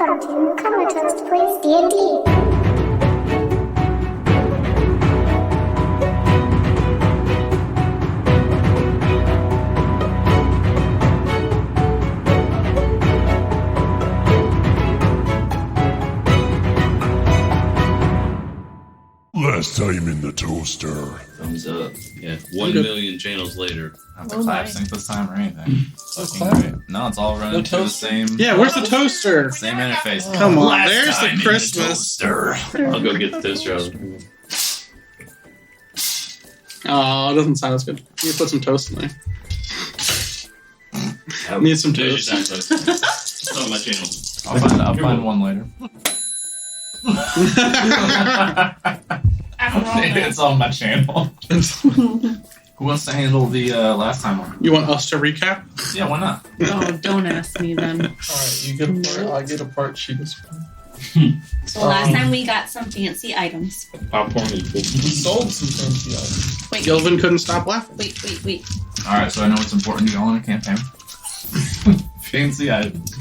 Welcome to Comatoast Plays D&D. Last time in the toaster. Thumbs up. Yeah, 1 million channels later. Not to clap sync this time or anything. Fucking great. No, it's all running through the same. Yeah, where's the toaster? Same interface. Come on, Last there's time the in Christmas. I'll go get the toaster out. Oh, it doesn't sound as good. You put some toast in there. Need some toast. It's on my channel. I'll find one later. It's on my channel. Who wants to handle the last time one? You want us to recap? Yeah, why not? Oh, don't ask me then. Alright, you get a part, I get a part, she gets one. So last time we got some fancy items. Popcorn We is sold some fancy items. Wait, Gilvin couldn't stop laughing. wait. Alright, so I know what's important to y'all in a campaign. Fancy items.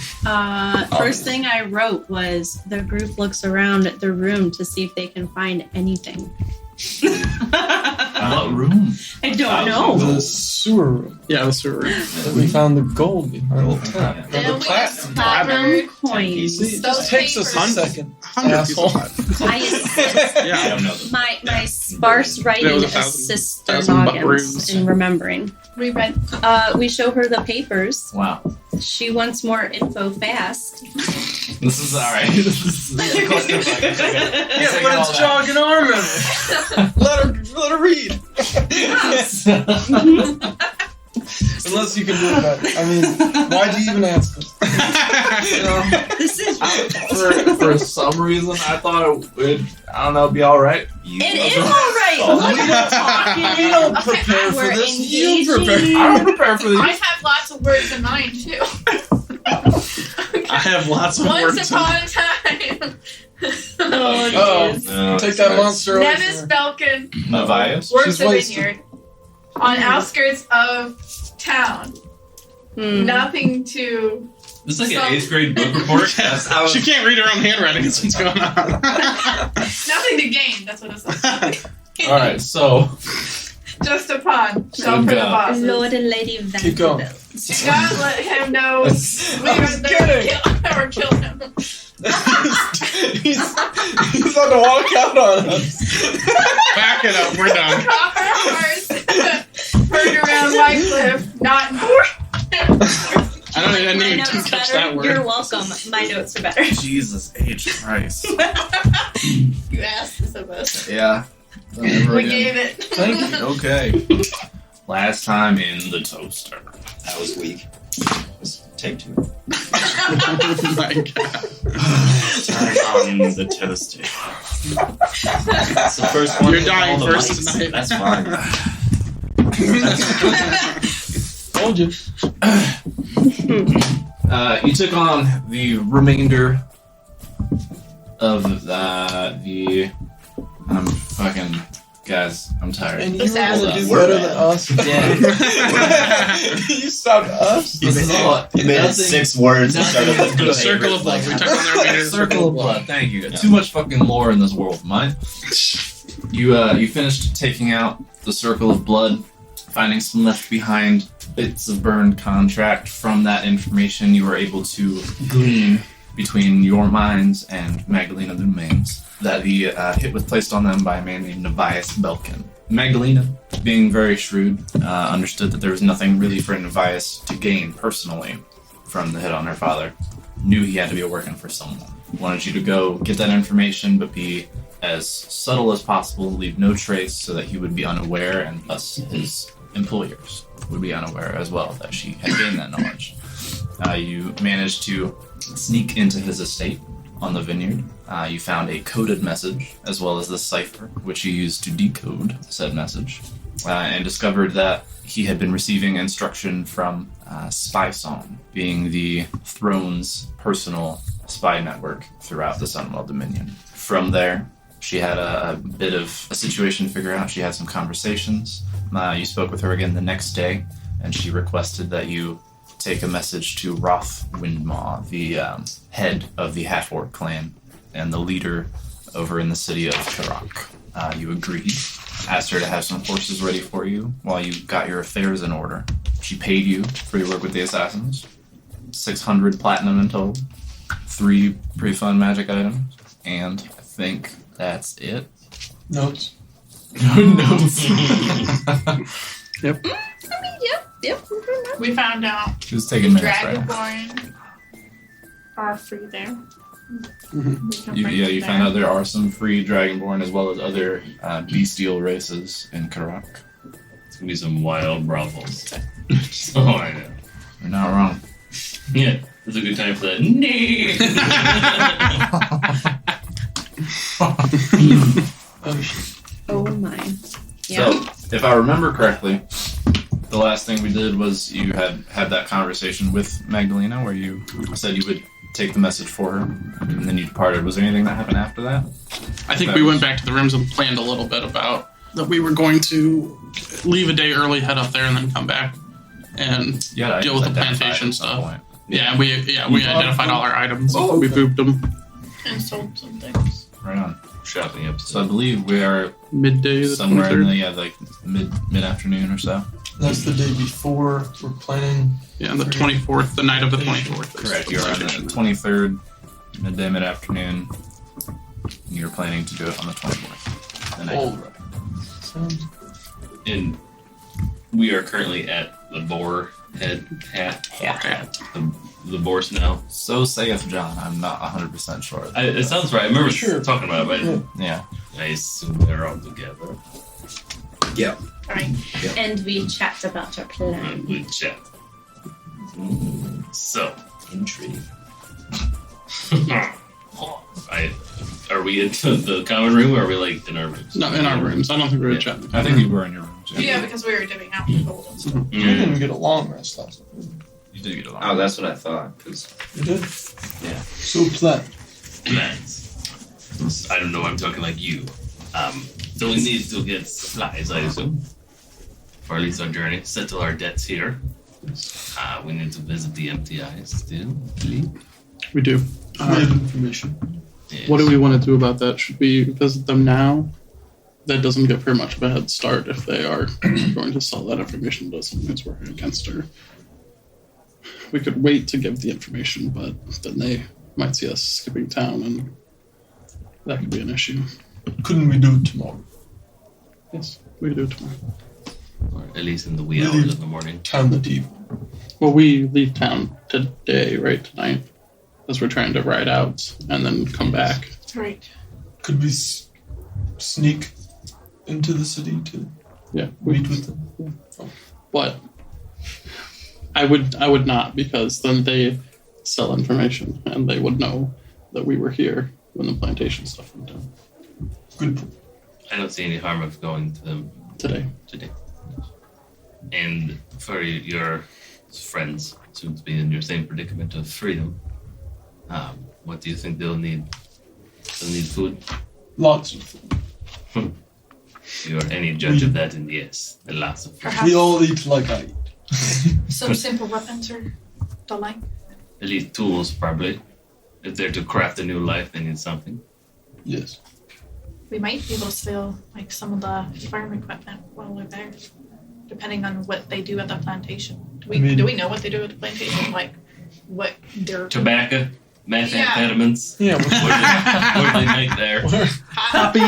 First thing I wrote was the group looks around at the room to see if they can find anything. What room? I don't know. The sewer room. Yeah, the sewer room. We found the gold behind the tap. Yeah. Remember platinum? Platinum coins. See, it just takes us a second. 100 people Asshole. died. I Yeah. don't know. My sparse writing There was assists their 1,000 noggins rooms. in remembering. Reread. We show her the papers. Wow. She wants more info fast. This is alright. This is a clusterfuck. Yeah, but it's jogging arm in it. Let her read. Unless you can do it better. I mean, why do you even ask this? This is For some reason, I thought it would, I don't know, be alright. It is alright. Look, we're talking. You don't Okay, prepare for we're this. You engaging. prepare. I don't prepare for I these. have lots of words in mind too. I have lots of Once words. upon a time, Oh, Oh. jeez. No, Take that monster away Nevis from her. Belkin Mavias? works She's a wasted. vineyard on outskirts of town. Hmm. Nothing to. This is like an 8th grade book report. That's how She can't read her own handwriting. That's what's going on. Nothing to gain. That's what it says. Alright, so. Just a pawn. Shell Good for the God. bosses. Lord and Lady Keep going. Vanderbilt. Do not let him know. I was kidding. Kill him. He's about to walk out on us. Back it up. We're done. Copper horse. Heard around Wycliffe. Not important. I don't even My need notes to catch better. that word. You're welcome. My notes are better. Jesus H. Christ. You asked this of us. Yeah. Never We again. gave it. Thank you. Okay. Last time in the toaster. That was weak. Take 2. Oh my god. Turn on the toaster. It's the first one. You're with dying all the first mics. tonight. That's fine. Told you. You took on the remainder of the. I'm fucking. Guys, I'm tired. And you Just were gonna ask do us. better We're than us. Yeah. You stopped us. This is all. You made it 6 words and started with The the circle of blood. We took on their leader. Circle of blood. Thank you. Too much fucking lore in this world, mine. You finished taking out the circle of blood, finding some left behind bits of burned contract. From that information, you were able to glean between your minds and Magdalena the Domains that the hit was placed on them by a man named Nevias Belkin. Magdalena, being very shrewd, understood that there was nothing really for Nevias to gain personally from the hit on her father. Knew he had to be working for someone. Wanted you to go get that information, but be as subtle as possible, leave no trace so that he would be unaware, and thus his employers would be unaware as well that she had gained that knowledge. You managed to sneak into his estate on the vineyard. You found a coded message, as well as the cipher, which you used to decode said message, and discovered that he had been receiving instruction from Spy Song, being the throne's personal spy network throughout the Sunwell Dominion. From there, she had a bit of a situation to figure out. She had some conversations. You spoke with her again the next day, and she requested that you take a message to Roth Windmaw, the head of the Half-Orc clan and the leader over in the city of Karak. You agreed. Asked her to have some horses ready for you while you got your affairs in order. She paid you for your work with the assassins. 600 platinum in total. 3 pretty fun magic items. And I think that's it. Notes. Notes. Yep. Yep. We found out Who's taking minutes right now? Dragonborn are free there. Mhm. We can You, bring yeah, them you there. found out there are some free Dragonborn as well as other bestial races in Karak. It's gonna be some wild brothels. So I know. You're not wrong. Yeah, it's a good time for that. Oh shit. Oh my. Yeah. So, if I remember correctly, the last thing we did was you had that conversation with Magdalena where you said you would take the message for her, and then you departed. Was there anything that happened after that? I think we went back to the rooms and planned a little bit about that we were going to leave a day early, head up there, and then come back and Yeah, deal with the plantation stuff. Yeah, we identified all our items. Oh, We okay. booped them And sold some things. Right on. Shopping So I episode. believe we are midday the somewhere in 23rd. the like mid afternoon or so. That's the day before we're planning. Yeah, the 24th, the night of the 24th. Correct. You're on the 23rd, midday, mid afternoon. You're planning to do it on the 24th. The night. Alright. Sounds And we are currently at the boar head hat. The boar smell. So saith John. I'm not 100% sure. It sounds right. I remember Sure. talking about it, Yeah. but I assume they're all together. Alright. And we chat about our plan. Good chat. So, Intrigue. are we in the common room or are we like in our rooms? No, in our rooms. I don't think we were Yeah. chatting. I think you were in your room. Jim. Yeah, because we were divvying out the gold and stuff. We didn't even get a long rest last night. You did get along. Oh, that's what I thought. 'Cause You did? Yeah. So planned. Plans. I don't know, I'm talking like you. So we need to get supplies, I assume. For at least our journey. Settle our debts here. We need to visit the MTI still. We do. We have information. Yes. What do we want to do about that? Should we visit them now? That doesn't give her much of a head start if they are going to sell that information to someone who's working against her. We could wait to give the information, but then they might see us skipping town, and that could be an issue. Couldn't we do it tomorrow? Yes, we could do it tomorrow. Or at least in the wee Really? hours of the morning. Town that evening. Well, we leave town today, right? Tonight. As we're trying to ride out and then come back. Right. Could we sneak into the city to Yeah. meet with them? But I would not, because then they sell information and they would know that we were here when the plantation stuff went down Good point. I don't see any harm of going to them today. today. And for your friends, soon to be in your same predicament of freedom, what do you think they'll need? They'll need food? Lots of food. You're any judge of that, and yes, lots of food. Perhaps We all eat like I eat. some simple weapons or the like. At least tools, probably. If they're to craft a new life, they need something. Yes. We might be able to steal like some of the farm equipment while we're there, depending on what they do at the plantation. Do we know what they do at the plantation? Like what their Tobacco, methamphetamines. Yeah. What do they make there? Happy.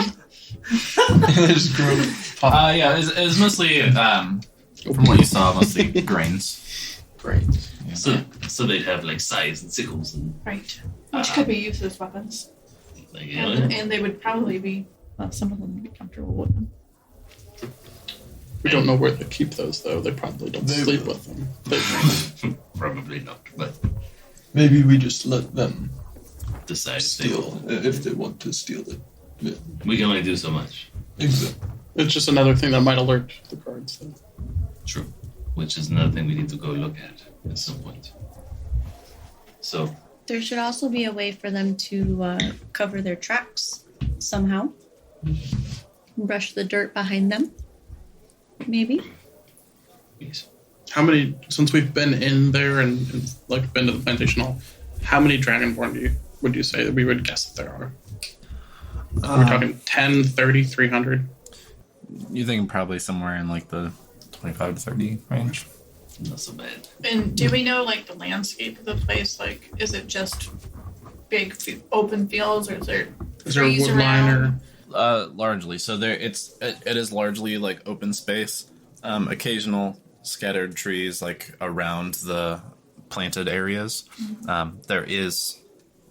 They just grow pop. Yeah, it's mostly, from what you saw, mostly grains. Great. Yeah. So they'd have like scythes and sickles and right, which could be used as weapons, like and they would probably be. Well, some of them would be comfortable with them. We don't know where they keep those, though. They probably don't They sleep will. with them. probably not, but Maybe we just let them decide if they steal if they want to steal it. We can only do so much. Exactly. It's just another thing that might alert the guards. Though. True. Which is another thing we need to go look at some point. So, There should also be a way for them to cover their tracks somehow. Brush the dirt behind them. Maybe. yes. How many, since we've been in there and like been to the plantation hall, how many dragonborn would you say that we would guess that there are? We're talking 10, 30, 300? You think probably somewhere in like the 25 to 30 range. Not so bad. And do we know like the landscape of the place? Like, is it just big open fields, or is there trees wood line around? Largely. So it is largely like open space. Occasional scattered trees like around the planted areas. There is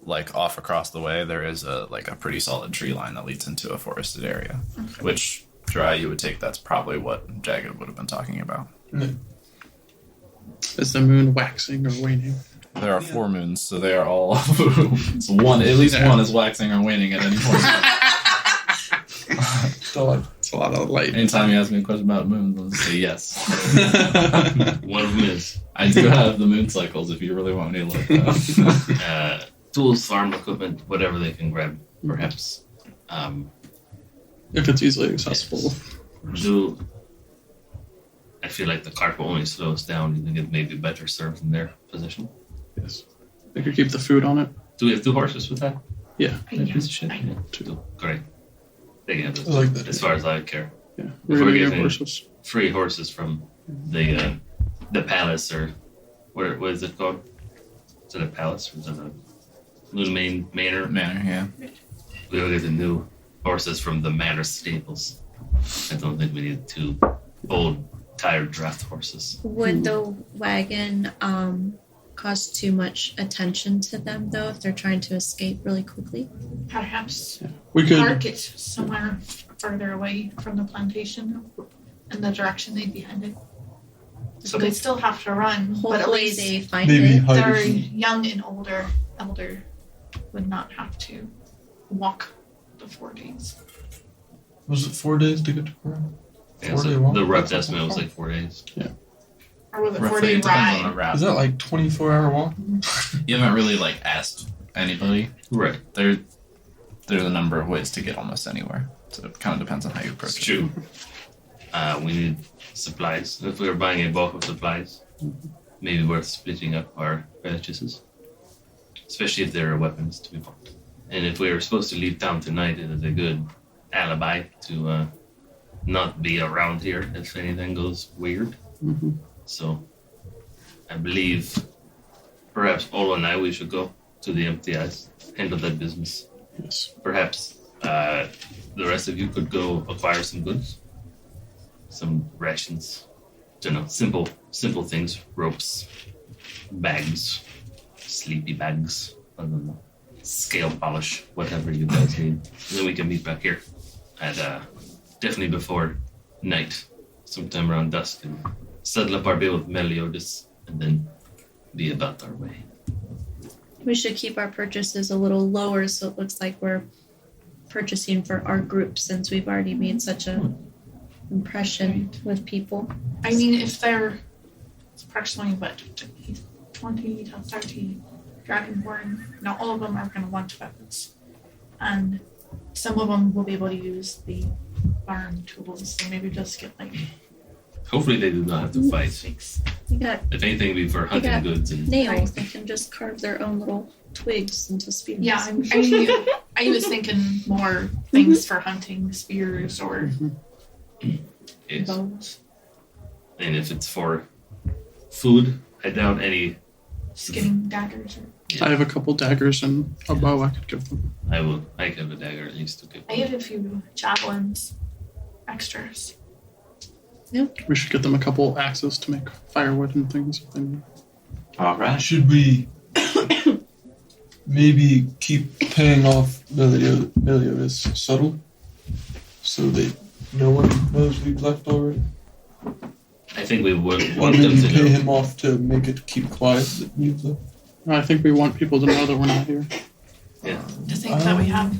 like off across the way. There is a pretty solid tree line that leads into a forested area, which Dry you would take. That's probably what Jagged would have been talking about. Is the moon waxing or waning? There are 4 moons, so they are all so one. At least one is waxing or waning at any point. It's a lot of light. Anytime you ask me a question about moons, I'll say yes. One of them is. I do have the moon cycles if you really want me to look that up. Tools, farm equipment, whatever they can grab, perhaps. If it's easily accessible. I feel like the cart will only slow us down. You think it may be better served in their position? Yes. They could keep the food on it. Do we have 2 horses with that? Yeah. That piece of shit? I know. Yeah, 2. Great. They can have those. I like that. As far as I care. Yeah. If we're gonna get getting horses. free horses from the palace, or what is it called? Is it a palace or is it a Moon Manor? Manor, yeah. We'll get the new horses from the manor stables. I don't think we need 2 old, tired draft horses. Would the wagon cause too much attention to them, though, if they're trying to escape really quickly? Perhaps We could. park it somewhere further away from the plantation in the direction they'd be headed. So they still have to run, but at Hopefully least they find Maybe it. hide their it. young and elder would not have to walk the 4 days. Was it 4 days to get to Korea? Yeah, 4 so day walk? the rough That's estimate was not like 4 days. Or was it Roughly, 4-day it depends on the ride? route. Is that like 24-hour walk? You haven't really asked anybody. Right. There's a number of ways to get almost anywhere. So it kind of depends on how you approach It's it. true. We need supplies. If we were buying a bulk of supplies, maybe worth splitting up our purchases. Especially if there are weapons to be bought. And if we were supposed to leave town tonight, it is a good alibi to not be around here if anything goes weird. Mm-hmm. So I believe perhaps Olo and we should go to the MTIs, handle that business. Yes. Perhaps the rest of you could go acquire some goods, some rations, simple things, ropes, bags, sleepy bags, I don't know, scale polish, whatever you guys need. And then we can meet back here at definitely before night, sometime around dusk, and settle up our bill with Meliodas, and then be about our way. We should keep our purchases a little lower so it looks like we're purchasing for our group, since we've already made such a impression with people. I mean, if they're approximately 20 to 30 dragonborn, not all of them are going to want weapons, and some of them will be able to use the barn tools. So maybe just get Hopefully they do not have to fight. You got If anything, it'd be for hunting got goods and nails. They can just carve their own little twigs into spears. Yeah, I was thinking more things for hunting, spears or yes. bows, And if it's for food, I doubt any. skinning daggers. I have a couple daggers and a bow I could give them. I have a dagger at least to give. I have a few javelins extras. We should get them a couple axes to make firewood and things if they need. All right. Should we maybe keep paying off Meliodas subtle so that no one knows we've left already? I think we would Or want them maybe to pay know. him off to make it keep quiet that we've left? I think we want people to know that we're not here. Yeah. To think that we have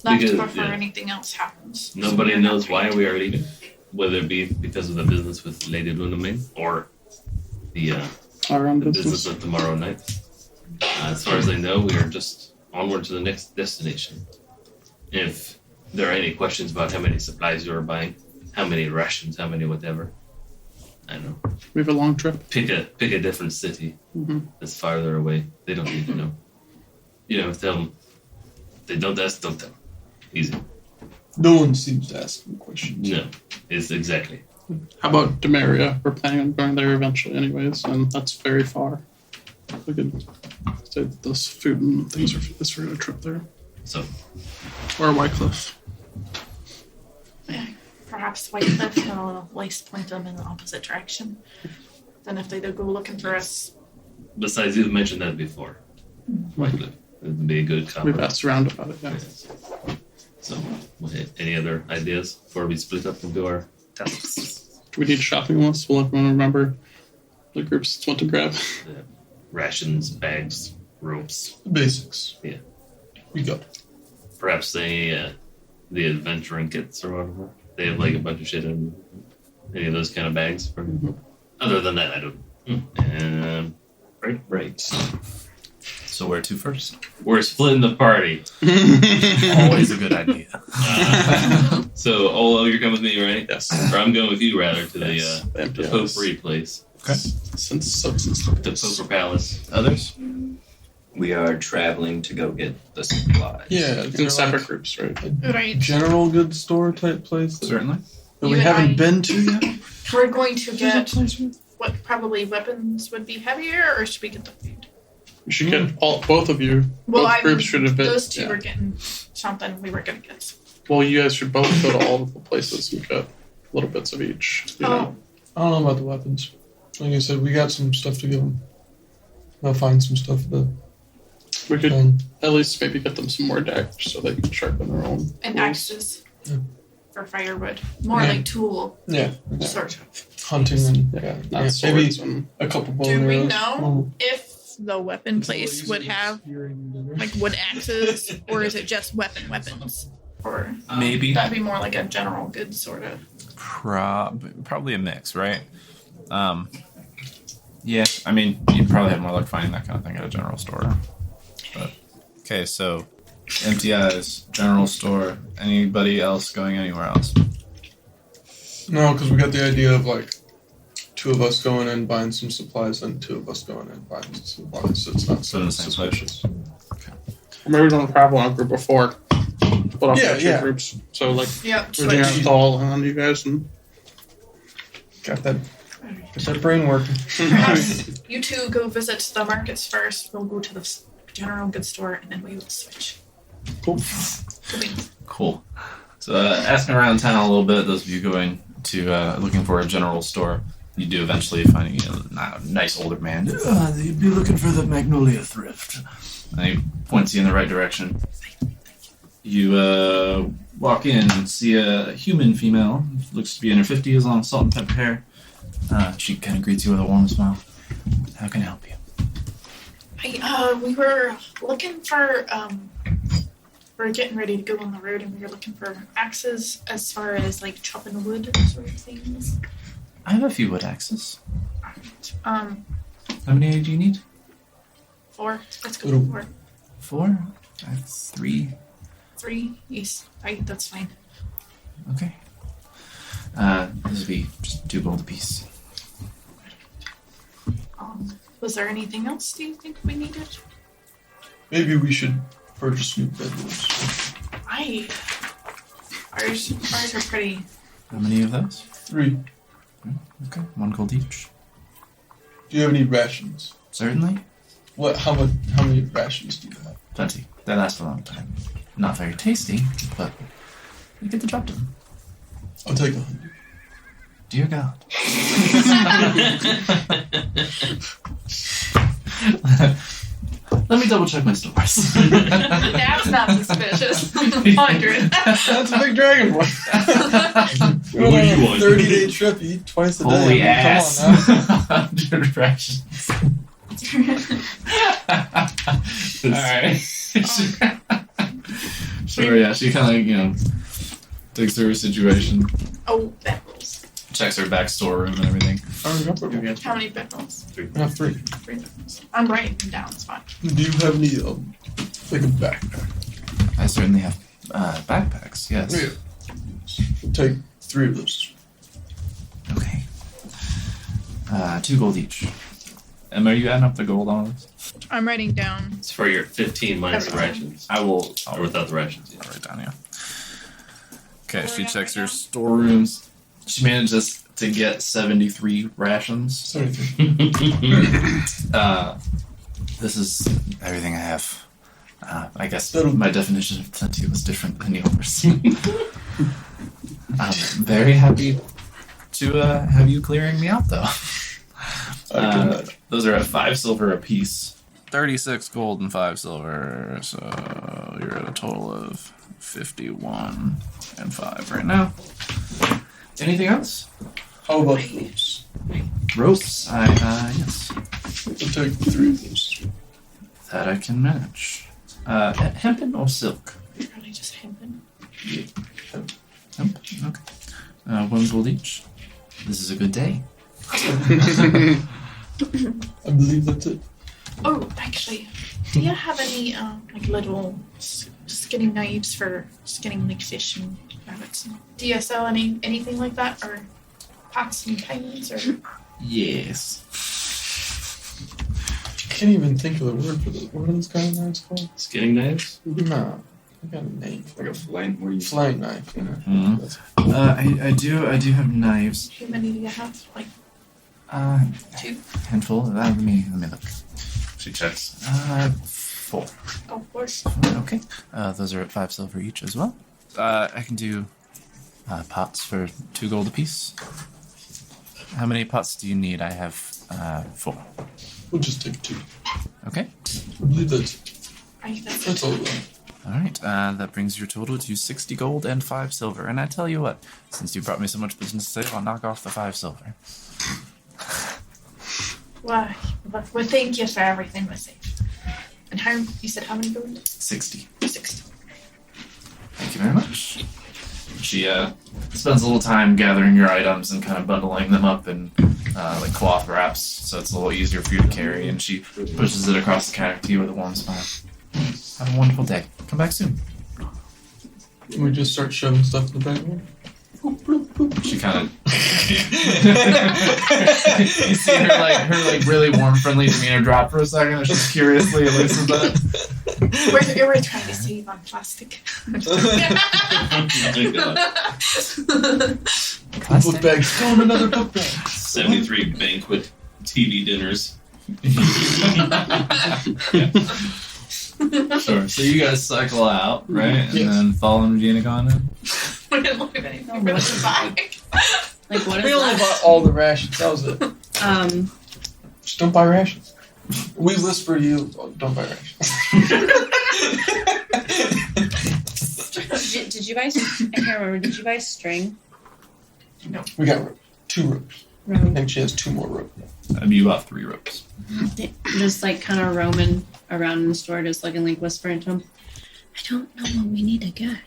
left Because, before yeah. anything else happens. Nobody So we're not knows why paid. we are leaving, whether it be because of the business with Lady Lunamain or the Our own business business. of tomorrow night. As far as I know, we are just onward to the next destination. If there are any questions about how many supplies you are buying, how many rations, how many whatever, I don't know. We have a long trip. Pick a different city Mm-hmm. that's farther away. They don't need to know. You know, tell them. They don't ask, don't tell. Easy. No one seems to ask me questions. No, it's exactly. How about Demaria? We're planning on going there eventually, anyways, and that's very far. We could say that those food and things are is for a trip there. So, Or Wycliffe. Perhaps Whitecliff will at least point them in the opposite direction. Then if they do go looking for us, besides, you've mentioned that before. Wycliffe would be a good We've compromise. asked around about it, yeah. So, any other ideas before we split up and do our tasks? Do we need a shopping list? Will everyone remember the groups want to grab? Rations, bags, ropes. The basics. Yeah. We got it. Perhaps the adventuring kits or whatever. They have like a bunch of shit in any of those kind of bags. Other than that, I don't. Right. So where to first? We're splitting the party. Always a good idea. So, Olo, you're coming with me, right? Yes. Or I'm going with you, rather, to Yes. the potpourri place. Okay. Since substance. The Poker Palace. Others? We are traveling to go get the supplies. Yeah, is there In separate like groups, right? a right? general goods store type place that Certainly. we You and haven't I- been to yet? We're going to get what probably weapons would be heavier, or should we get the food? We should get both of you. Both groups should have been. Those two yeah. were getting something we were gonna get. Well, you guys should both go to all of the places and get little bits of each. You know? I don't know about the weapons. Like I said, we got some stuff to give them. I'll find some stuff for the We could phone. at least maybe get them some more decks so they can sharpen their own. And tools. axes for firewood. More Yeah. like tool, Yeah, sort of. hunting and Yeah, yeah, not maybe swords and a couple bow Do and we arrows. know if the weapon Until place they would use have spearing like wood axes, or is it just weapons? Or Maybe. that'd be more like a general goods sort of. Probably a mix, right? Yeah, I mean, you'd probably have more luck finding that kind of thing at a general store. But okay, so empty eyes, general store. Anybody else going anywhere else? No, because we got the idea of like two of us going in buying some supplies and two of us going in buying some supplies, so it's not So in the same place? suspicious. Or maybe we don't travel in a group before. Split off Yeah, into two yeah. groups. So like Yep. we're doing a call on you guys and Get that brain working. Perhaps you two go visit the markets first. We'll go to the general goods store, and then we will switch. Cool. Cool. So asking around town a little bit, those of you going to looking for a general store, you do eventually find a nice older man. You'd be looking for the Magnolia Thrift. And he points you in the right direction. You walk in and see a human female, looks to be in her 50s, long salt and pepper hair. She kind of greets you with a warm smile. How can I help you? We were looking for. We're getting ready to go on the road, and we were looking for axes as far as like chopping wood sort of things. I have a few wood axes. How How many do you need? 4. Let's go for 4? That's 3. 3. Yes, that's fine. Okay. This would be just 2 gold apiece. Was there anything else? Do you think we needed? Maybe we should purchase new bedrooms. Ours are pretty. How many of those? 3. Okay, 1 gold each. Do you have any rations? Certainly. What? How many rations do you have? Plenty. They last a long time. Not very tasty, but you get the job done. I'll take 100. Dear God. Let me double check my stores. That's not suspicious. 100. That's a big dragon boy. What do you want? 30-day trip, you eat twice a day. Holy I mean, ass. Come on now. 100 rations. Alright. Sure, yeah, she kind of, digs through her situation, Oh, bedrolls. checks her back storeroom and everything. I remember. How many bedrolls? I have 3. 3 bedrolls. I'm writing them down. It's fine. Do you have any, like a backpack? I certainly have backpacks, yes. We'll take 3 of those. Okay. 2 gold each. Are you adding up the gold on this? I'm writing down. It's for your 15 minus the rations. I will. Or without the rations. I'll write down, yeah. Okay, she checks her storerooms. She manages to get 73 rations. 73. This is everything I have. I guess my definition of plenty was different than yours. I'm very happy to have you clearing me out, though. Those are at 5 silver apiece. 36 gold and 5 silver, so you're at a total of 51 and 5 right now. Anything else? How about ropes? Ropes, yes. We'll take 3 of those. That I can manage. Hempen or silk? Probably just hempen. Hemp, okay. 1 gold each. This is a good day. I believe that's it. Oh, actually, do you have any like little skinning knives for skinning like fish and rabbits? Do you sell anything like that, or pots and pans, or? Yes. I can't even think of the word for this. What are those kind of knives called? Skinning knives? No. I got a name. Like a flank where you Flying knife, you know. Mhm. That's- I do have knives. How many do you have? Like 2? Handful. Let me look. She checks. 4. Oh, of course. Okay. Those are at 5 silver each as well. I can do pots for 2 gold apiece. How many pots do you need? I have 4. We'll just take 2. Okay. I believe that's I think that's that's all right. All right. That brings your total to 60 gold and 5 silver. And I tell you what, since you brought me so much business today, I'll knock off the 5 silver. Why? Well, thank you for everything, Missy. And how you said how many gold? 60. 60. Thank you very much. She spends a little time gathering your items and kind of bundling them up in like cloth wraps, so it's a little easier for you to carry. And she pushes it across the counter to you with a warm smile. Have a wonderful day. Come back soon. Can we just start shoving stuff in the bag? She kind of you see her really warm, friendly demeanor drop for a second, and she's curiously elusive about it. We're trying to save on plastic. Book bags. Throw in another book bag. 73 banquet TV dinners. Sure. So you guys cycle out, right? And Yes. then follow Regina gone in. We didn't look at anything for the bag. Like what We is only that? bought all the rations. That was it. Just don't buy rations. We whisper to you, oh, don't buy rations. Did you buy? I can't remember. Did you buy string? We got 2 ropes. Roam. And she has 2 more ropes. You bought 3 ropes. Just like kind of roaming around in the store, just looking like whispering to him. I don't know what we need to get.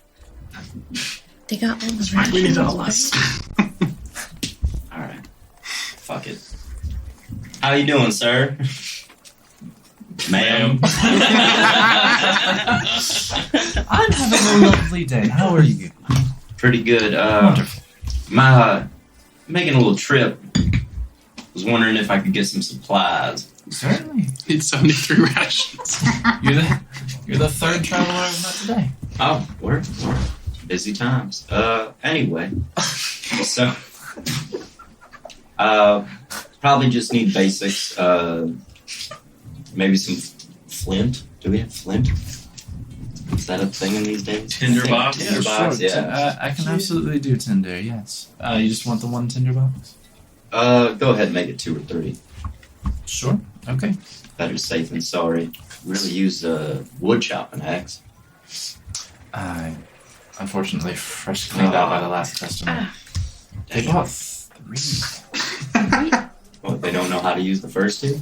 They got all the rations. We need all this. Alright. Fuck it. How you doing, sir? Ma'am. I'm having a lovely day. How are you? Pretty good. Wonderful. Making a little trip. Was wondering if I could get some supplies. Certainly. Need 73 rations. You're the 3rd traveler I've met today. Oh, work. Busy times. Anyway. So, probably just need basics. Maybe some flint. Do we have flint? Is that a thing in these days? Tinderbox? Tinderbox, yeah. I can absolutely do tinder, yes. You just want the 1 tinderbox? Go ahead and make it 2 or 3. Sure. Okay. Better safe than sorry. Really use a wood chopping axe. Unfortunately, fresh cleaned out by the last customer. They bought 3. Well, they don't know how to use the first 2?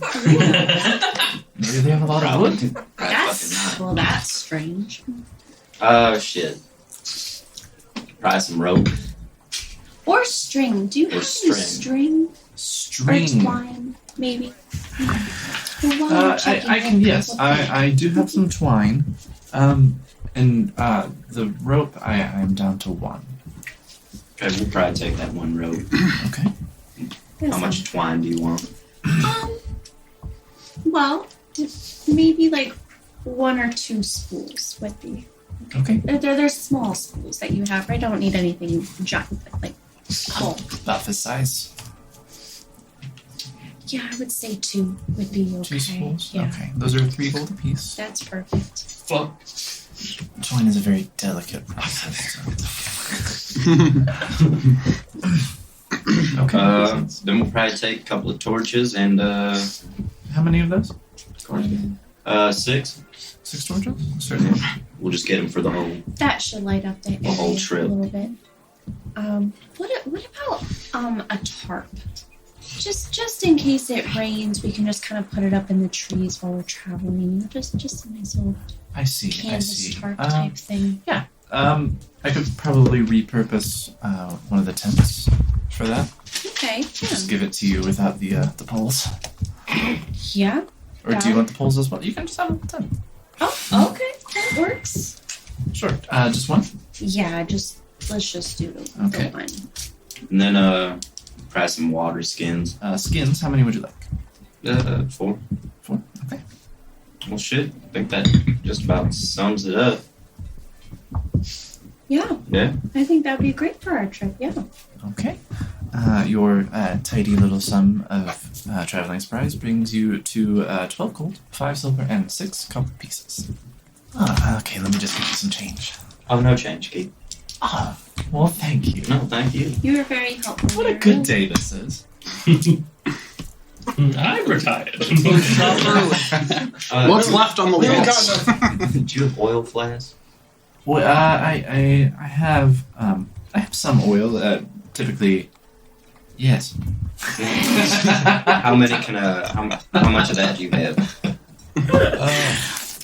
Maybe they have a lot of wood. That's strange. Shit. Probably some rope. Or string. Do you Or have string. any string? Or String. twine, maybe? I can, yes. I do have some twine. And the rope, I'm down to 1. Okay, we'll probably take that 1 rope. Okay. How much twine do you want? Well, maybe like 1 or 2 spools would be. Okay. They're small spools that you have. I don't need anything giant, like tall. About this size. Yeah, I would say 2 would be okay. 2 spools? Yeah, Okay. Those are 3 gold apiece. that's perfect. Fuck. Twine is a very delicate process. Okay. Then we'll probably take a couple of torches and How many of those? 6. 6 torches? Certainly. We'll just get them for the whole. That should light up the area whole a trip. little bit. What about a tarp? Just in case it rains, we can just kind of put it up in the trees while we're traveling. Just a nice little I see. canvas tarp type thing. I could probably repurpose one of the tents for that. Okay. Just give it to you without the poles. Yeah. Or do you want the poles as well? You can just have the tent. Oh, okay. That works. Sure. Just one? Yeah, let's just do the Okay. one. And then probably some water skins. Skins, how many would you like? 4. 4? Okay. Well, shit. I think that just about sums it up. Yeah, Yeah. I think that would be great for our trip. Yeah. Okay. Your tidy little sum of traveling supplies brings you to 12 gold, 5 silver, and 6 copper pieces. Okay, let me just get you some change. Oh, no change, Keith. Well, thank you. No, thank you. You were very helpful. What a good day this is. I'm retired. What's left on the walls? Do you have oil flasks? Well, I have some oil. Typically, yes. How many can how much of that do you have?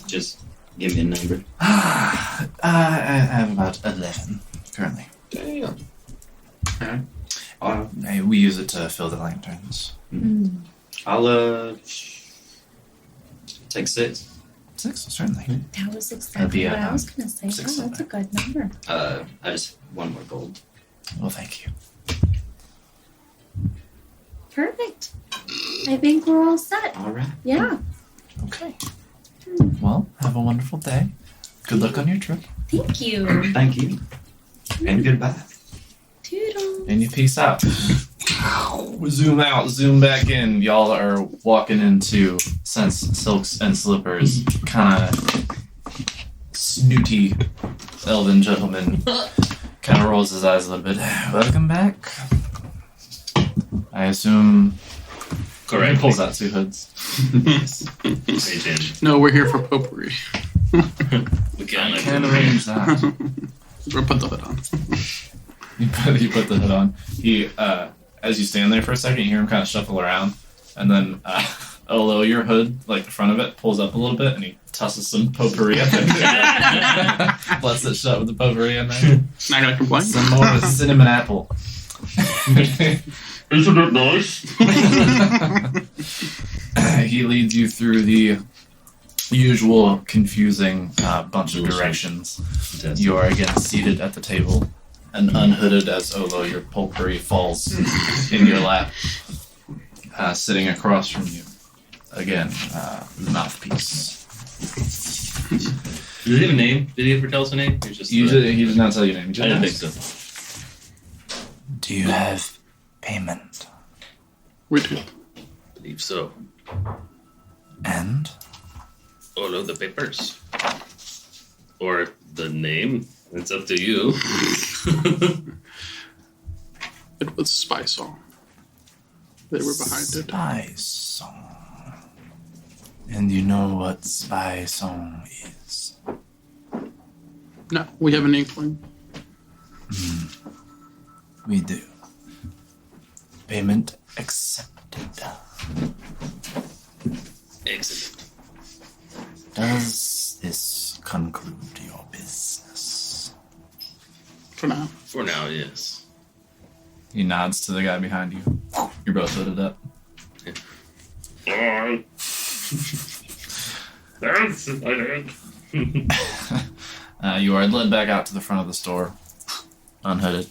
Just give me a number. I have about 11 currently. Damn. We use it to fill the lanterns. I'll take 6. 6, certainly. That was That'd exactly be, what I was gonna say. 6 Oh, that's a good number. I just 1 more gold. Well, thank you. Perfect. I think we're all set. All right. Yeah. Okay. Well, have a wonderful day. Good luck on your trip. Thank you. Thank you. And goodbye. Toodles. And you peace out. Zoom out, zoom back in. Y'all are walking into Sense Silks and Slippers. Kind of snooty elven gentleman. Kind of rolls his eyes a little bit. Welcome back. I assume. Correct. He pulls out 2 hoods. They did. No, we're here for potpourri. We can't let Can't them arrange that. We'll put the hood on. You put the hood on. He, as you stand there for a second, you hear him kind of shuffle around, and then Olo, your hood, like the front of it, pulls up a little bit, and he tosses some potpourri in there. Bless it shut with the potpourri in there. Not gonna complain. Some more cinnamon apple. Isn't it nice? He leads you through the usual confusing bunch of directions. You are again seated at the table and unhooded as Olo, your potpourri falls in your lap. Sitting across from you, again, the mouthpiece. Does he have a name? Did he ever tell us a name? He He did not tell you your name. I didn't think so. Do you have payment? We do. I believe so. And? Oh no, the papers. Or the name. It's up to you. It was Spy Song. They were behind it. Spy Song. And you know what Spy Song is? No, we have an inkling. We do. Payment accepted. Excellent. Does this conclude your business? For now. For now, yes. He nods to the guy behind you. You're both hooded up. Alright. That's You are led back out to the front of the store, unhooded.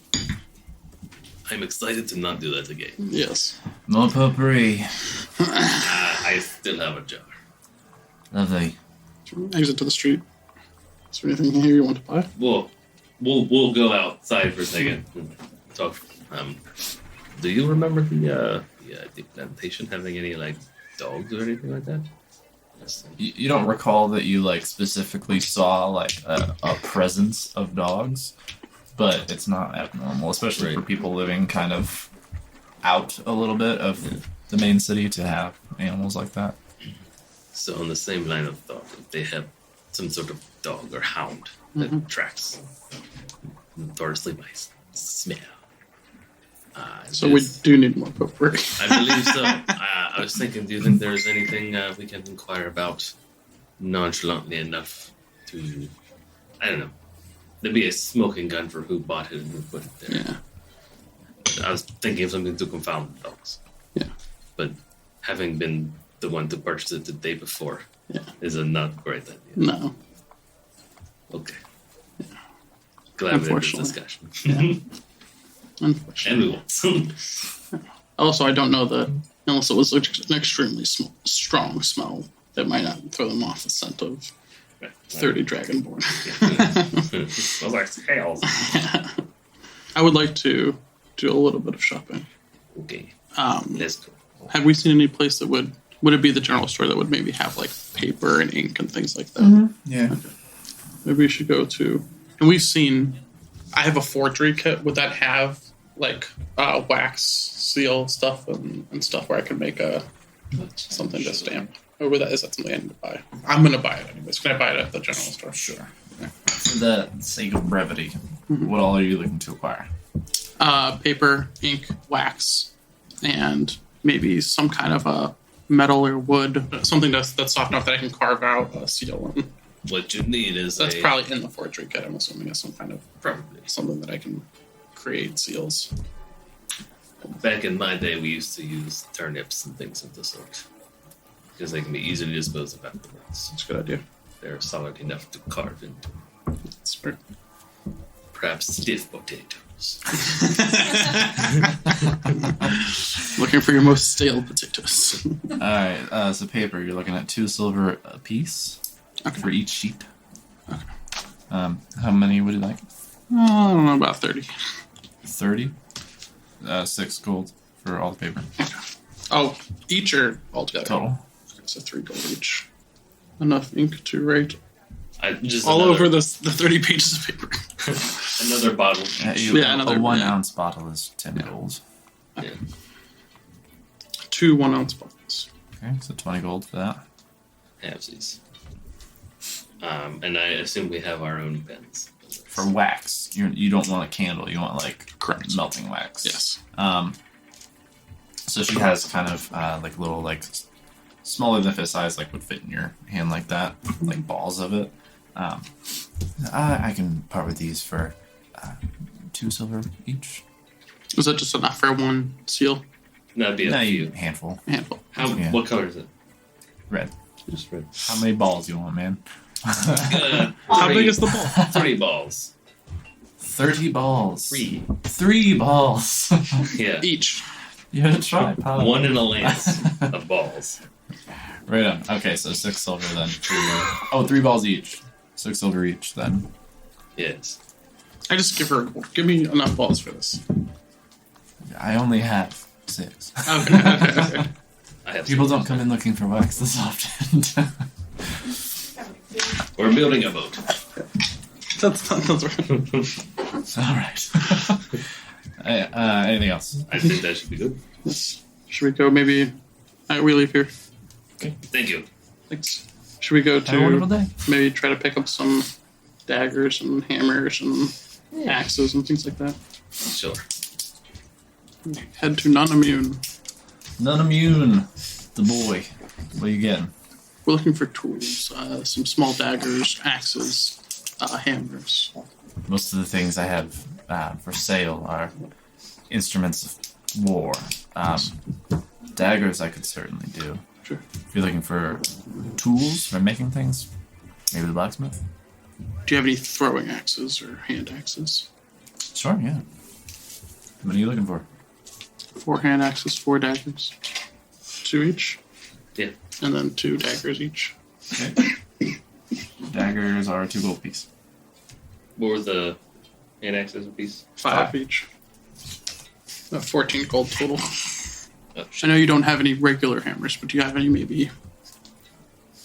I'm excited to not do that again. Yes. More potpourri. I still have a jar. Lovely. Exit to the street. Is there anything here you want to buy? We'll go outside for a second and talk. Do you remember the plantation having any like dogs or anything like that? You don't recall that you like specifically saw like a presence of dogs, but it's not abnormal, especially for people living kind of out a little bit of the main city to have animals like that. So on the same line of thought, if they have some sort of dog or hound that tracks notoriously by smell. So we do need more potpourri. I believe so. I was thinking, do you think there's anything we can inquire about nonchalantly enough to, I don't know, there'd be a smoking gun for who bought it and who put it there. Yeah. I was thinking of something to confound the dogs. Yeah. But having been the one to purchase it the day before is a not great idea. No. Okay. Yeah. Glad we had this discussion. Yeah. And Unfortunately. we won't. Also, I don't know that unless it was an extremely strong smell, that might not throw them off the scent of 30 Dragonborn. Smells like scales. I would like to do a little bit of shopping. Okay. Let's go. Have we seen any place that would it be the general store that would maybe have like paper and ink and things like that? Mm-hmm. Yeah. Okay. Maybe we should go to, and we've seen, I have a forgery kit. Would that have like wax seal stuff and stuff where I could make something to stamp? Or is that something I need to buy? I'm going to buy it anyways. Can I buy it at the general store? Sure. Yeah. For the sake of brevity, what all are you looking to acquire? Paper, ink, wax, and maybe some kind of a metal or wood, something that's soft enough that I can carve out a seal in. What you need is That's probably in the forgery kit. I'm assuming it's some kind of probably something that I can create seals. Back in my day, we used to use turnips and things of the sort because they can be easily disposed of afterwards. That's a good idea. They're solid enough to carve into. That's fair. Perhaps stiff potatoes. Looking for your most stale potatoes. All right. So paper, you're looking at 2 silver a piece for each sheet. Okay. How many would you like? I don't know, about 30. 30. 6 gold for all the paper. Oh, each or altogether? Total. So 3 gold each. Enough ink to write Just all another, over the 30 pages of paper. another bottle. A 1 ounce bottle is 10 gold. Yeah. 2 1 ounce bottles. Okay, so 20 gold for that. Halvesies. And I assume we have our own pens. For wax, you don't want a candle. You want like Correct. melting wax. Yes. So she has kind of like little like smaller than fist size, like would fit in your hand like that, like balls of it. I can part with these for 2 silver each. Was that just enough for 1 seal? That'd be a few. Handful. Handful. Yeah. What color is it? Red. Just red. How many balls you want, man? How big is the ball? 3 balls. 30 balls. 3 balls. Yeah. Each. You had to try, pal. 1 in a lance of balls. Right on. Okay, so 6 silver then. 3 balls each. 6 silver each then. Yes. I just give her give me enough balls for this. I only have 6. Okay. I have People some. don't come in looking for wax this often. We're building a boat. That's right. All right. Anything else? I think that should be good. Yes. Should we go maybe... we leave here. Thank you. Thanks. Should we go Have a wonderful to day. maybe try to pick up some daggers and hammers and axes and things like that? Sure. Head to non-immune. None immune. The boy. What are you getting? We're looking for tools. Some small daggers, axes, hammers. Most of the things I have for sale are instruments of war. Daggers I could certainly do. Sure. If you're looking for tools for making things, maybe the blacksmith. Do you have any throwing axes or hand axes? Sure, yeah. What are you looking for? 4 hand axes, 4 daggers. 2 each. Yeah. And then 2 daggers each. Okay. Daggers are 2 gold piece. What were the hand axes piece? 5 each. 14 gold total. Oh, I know you don't have any regular hammers, but do you have any maybe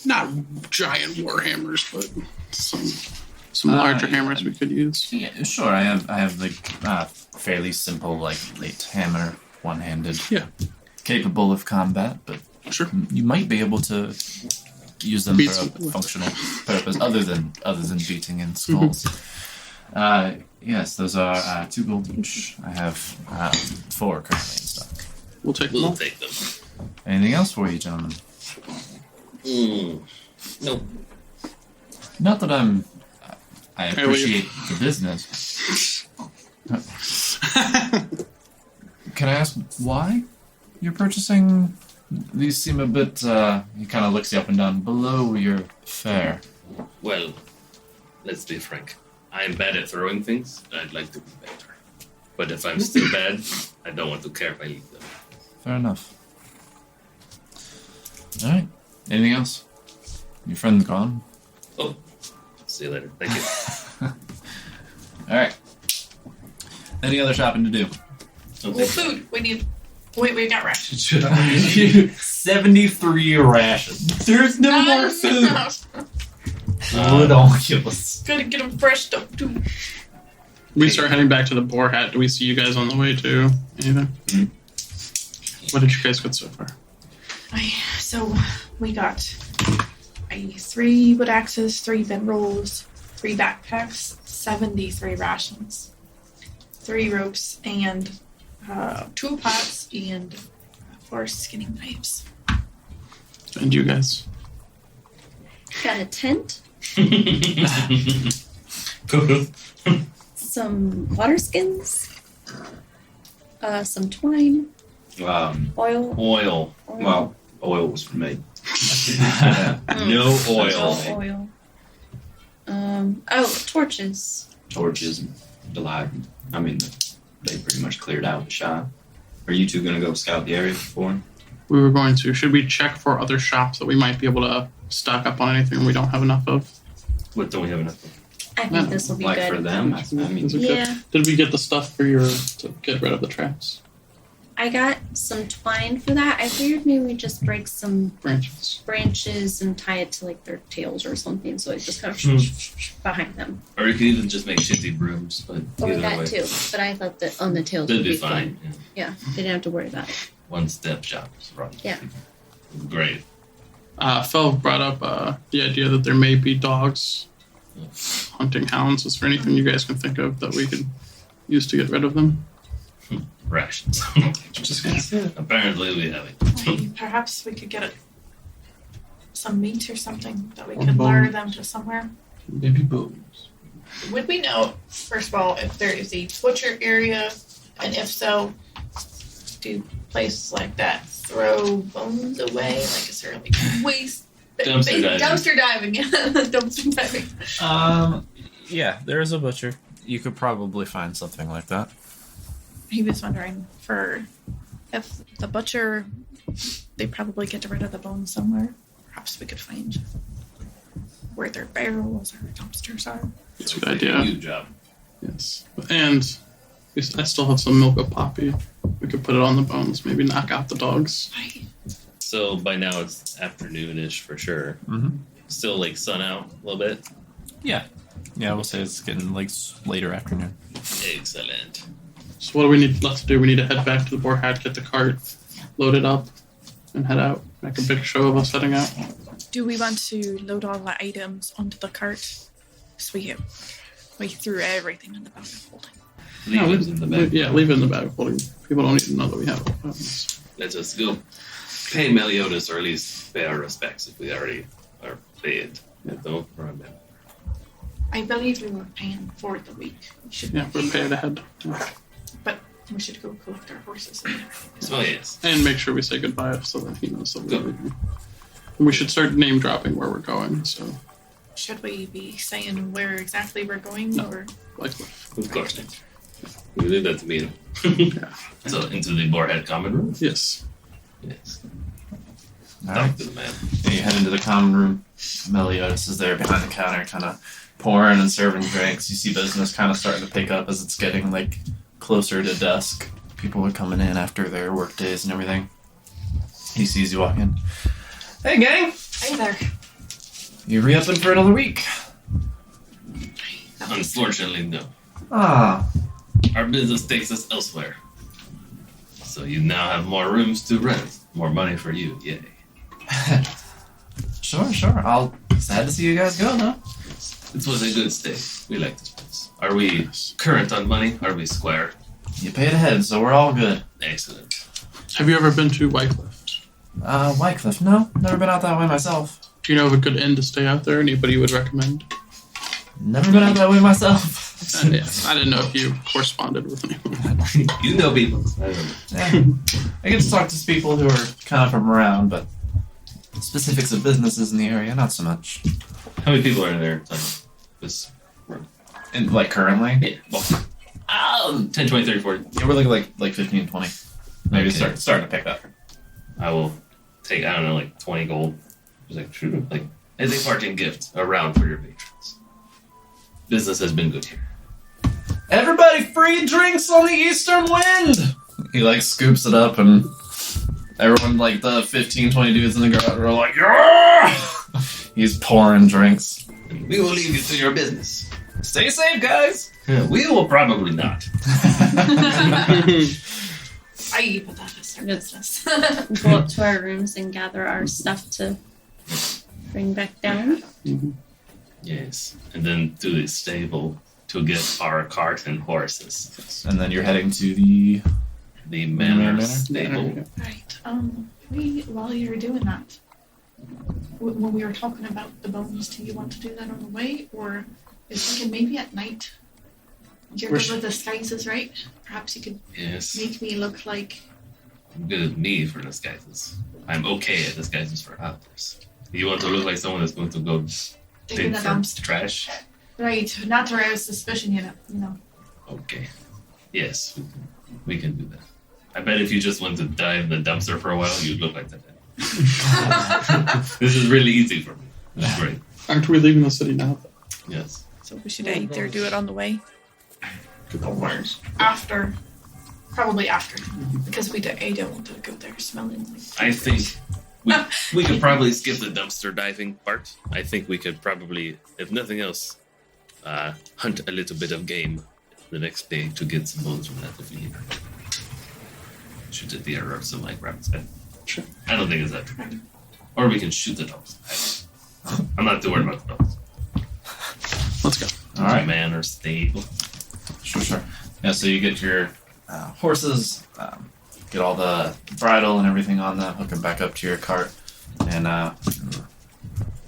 not giant war hammers, but some larger hammers we could use? Yeah, sure. I have like fairly simple like late hammer, one-handed. Yeah. Capable of combat, but Sure. you might be able to use them Beat for a some- functional purpose other than beating in skulls. Yes, those are 2 gold each. I have 4 currently in stock. We'll take them We'll all. take them. Anything else for you, gentlemen? Nope. Not that I Hey, will you- appreciate the business. Can I ask why you're purchasing? These seem a bit. He kind of looks you up and down below your fare. Well, let's be frank. I'm bad at throwing things. I'd like to be better. But if I'm still bad, I don't want to care if I leave them. Fair enough. All right. Anything else? Your friend's gone. Oh, see you later. Thank you. All right. Any other shopping to do? Well, food. We need. Wait, we got rations. 73 rations. There's no more food. Ridiculous. Gotta get them fresh up too. We start heading back to the Boar Hat. Do we see you guys on the way too? Anything? What did you guys get so far? So we got 3 wood axes, 3 bend rolls, 3 backpacks, 73 rations, 3 ropes, and 2 pots and 4 skinning knives. And you guys? Got a tent, some water skins, some twine, oil. Oil. Well, oil was for me. No oil. Oil. Torches. Torches and the light. I mean, they pretty much cleared out the shop. Are you two gonna go scout the area before? We were going to. Should we check for other shops that we might be able to stock up on anything we don't have enough of? What don't we have enough of? I think this will be Like good. for them? I mean, Is it good? Yeah. Did we get the stuff for to get rid of the traps? I got some twine for that. I figured maybe we just break some Branches. branches and tie it to like their tails or something, so it just kind of behind them. Or you could even just make shitty brooms, but Or either that way. too. But I thought that on the tails That'd would be fine. fun. Yeah, they didn't have to worry about it. One step shops, right? Yeah. Great. Phil brought up the idea that there may be dogs hunting hounds. Is there anything you guys can think of that we could use to get rid of them? Rations. just gonna say. Apparently we have it. Perhaps we could get some meat or something that we could lure them to somewhere. Maybe bones. Would we know, first of all, if there is a butcher area, and if so, do places like that throw bones away? Like, is there like waste? Dumpster diving. Dumpster diving. Dumpster diving. Yeah, there is a butcher. You could probably find something like that. He was wondering if the butcher, they probably get rid of the bones somewhere. Perhaps we could find where their barrels or dumpsters are. That's a good idea. Good job. Yes. And I still have some milk of poppy. We could put it on the bones, maybe knock out the dogs. Right. So by now it's afternoonish for sure. Mm-hmm. Still like sun out a little bit. Yeah, we'll say it's getting like later afternoon. Excellent. So what do we need left to do? We need to head back to the Boar Hat, get the cart loaded up, and head out. Make a big show of us heading out. Do we want to load all the items onto the cart? So we threw everything in the bag of holding. Leave it in the back. Leave it in the bag of holding. People don't need to know that we have weapons. Let's just go pay Meliodas, or at least pay our respects if we already are paid. Don't remember. I believe we were paying for the week. We should Yeah, we're paid ahead. Yeah. But we should go collect our horses. Oh yes. And make sure we say goodbye so that he knows that we're leaving. And we should start name dropping where we're going. So, Should we be saying where exactly we're going, No. or like, Of course not. We leave that to me. So into the Boarhead common room. Yes. Yes. All Talk right. to the man. And you head into the common room. Meliodas is there behind the counter, kind of pouring and serving drinks. You see business kind of starting to pick up as it's getting like closer to dusk. People are coming in after their work days and everything. He sees you walk in. Hey, gang! Hey there. You re-upping for another week? Unfortunately, no. Ah, Our business takes us elsewhere. So you now have more rooms to rent. More money for you. Yay. sure. I'll sad to see you guys go, though. It was a good stay. We like this place. Are we current on money? Are we square? You paid ahead, so we're all good. Excellent. Have you ever been to Wycliffe? Wycliffe, no, never been out that way myself. Do you know of a good inn to stay out there? Anybody you would recommend? Never been out that way myself. Yeah, I didn't know if you corresponded with anyone. You know people. I don't know. Yeah. I get to talk to people who are kind of from around, but specifics of businesses in the area, not so much. How many people are in there? This room? And like currently? Yeah. Well, 10, 20, 30, 40. Yeah, we're looking like 15, 20. Maybe Okay. starting to pick up. I will take, I don't know, like 20 gold. Just like, true. Like, as a parting gift around for your patrons. Business has been good here. Everybody, free drinks on the Eastern Wind! He like scoops it up and everyone, like the 15, 20 dudes in the garage are like, yeah! He's pouring drinks. And we will leave you to your business. Stay safe, guys! We will probably not. Aye, but that is our business. Go up to our rooms and gather our stuff to bring back down. Yes. And then to the stable to get our cart and horses. And then you're heading to the... The manor Manor? stable. Right. While you're doing that, when we were talking about the bones, do you want to do that on the way, or is thinking maybe at night? You're good with disguises, right? Perhaps you could Yes. make me look like. I'm good at me for disguises. I'm okay at disguises for others. You want to look like someone that's going to go Digging dig a for dumpster. trash? Right, not to arouse suspicion, you know. Okay. Yes, we can do that. I bet if you just went to dive the dumpster for a while, you'd look like that. This is really easy for me. That's great. Aren't we leaving the city now? Yes. So we should either do it on the way. After, probably after, because I don't want to go there smelling like. I think we could probably skip the dumpster diving part. I think we could probably, if nothing else, hunt a little bit of game the next day to get some bones from that if we need. Shoot at the air or some like rabbit's head. Sure. I don't think it's that tricky. Or we can shoot the dogs. I'm not too worried about the dogs. Let's go. All right. Man or stable. Sure. Yeah, so you get your horses, get all the bridle and everything on them, hook them back up to your cart, and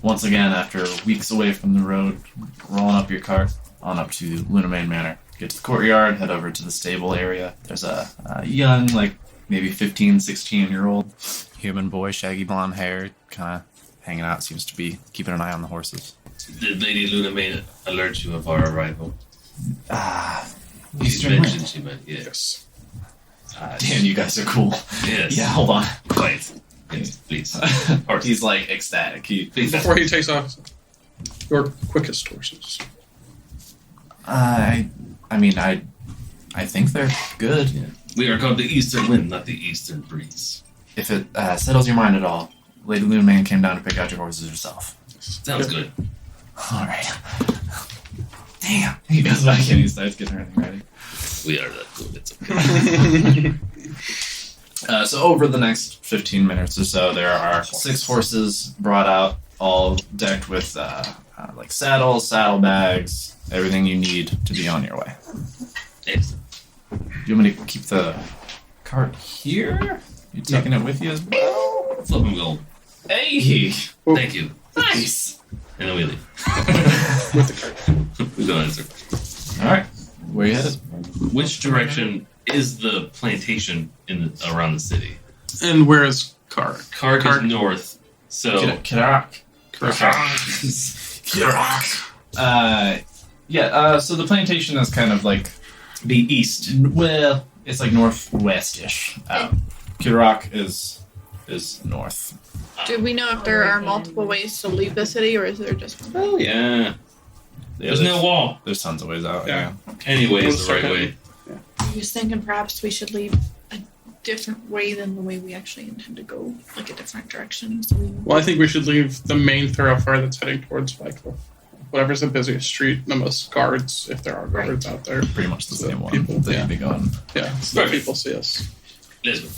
once again, after weeks away from the road, rolling up your cart on up to Lunamain Manor. Get to the courtyard, head over to the stable area. There's a young, like maybe 15, 16-year-old human boy, shaggy blonde hair, kind of hanging out, seems to be keeping an eye on the horses. Did Lady Luna May alert you of our arrival? She Eastern mentioned Wind. she meant, yes. Damn, you guys are cool. Yes. Yeah, hold on. Quiet. Yes, please. Horses. He's like ecstatic. Please. Before he takes off, your quickest horses. I think they're good. Yeah. We are called the Eastern Wind, not the Eastern Breeze. If it settles your mind at all, Lady Lunamain came down to pick out your horses herself. Sounds good. All right. Damn. He goes back in. He starts getting everything ready. We are that good. It's okay. So over the next 15 minutes or so, there are 6 horses brought out, all decked with like saddles, saddlebags, everything you need to be on your way. Excellent. Do you want me to keep the cart here? You taking it with you as well? Flip and gold. Hey! Thank you. Nice! And then we leave. With the cart. We go answer. Alright, where you headed? Which direction is the plantation around the city? And where is Kark? Kark is north, so Kirak. So the plantation is kind of like The east. Well, it's like northwest-ish. Kirak is north. Do we know if there are multiple ways to leave the city, or is there just one? Oh yeah. There's no wall. There's tons of ways out. Yeah. Anyway, is the right way. I was thinking perhaps we should leave a different way than the way we actually intend to go, like a different direction. So Well, I think we should leave the main thoroughfare that's heading towards like whatever's the busiest street, the most guards, if there are guards out there. Pretty much the So same one people, that yeah. you'd be going. Yeah, so that people see us. Let's go.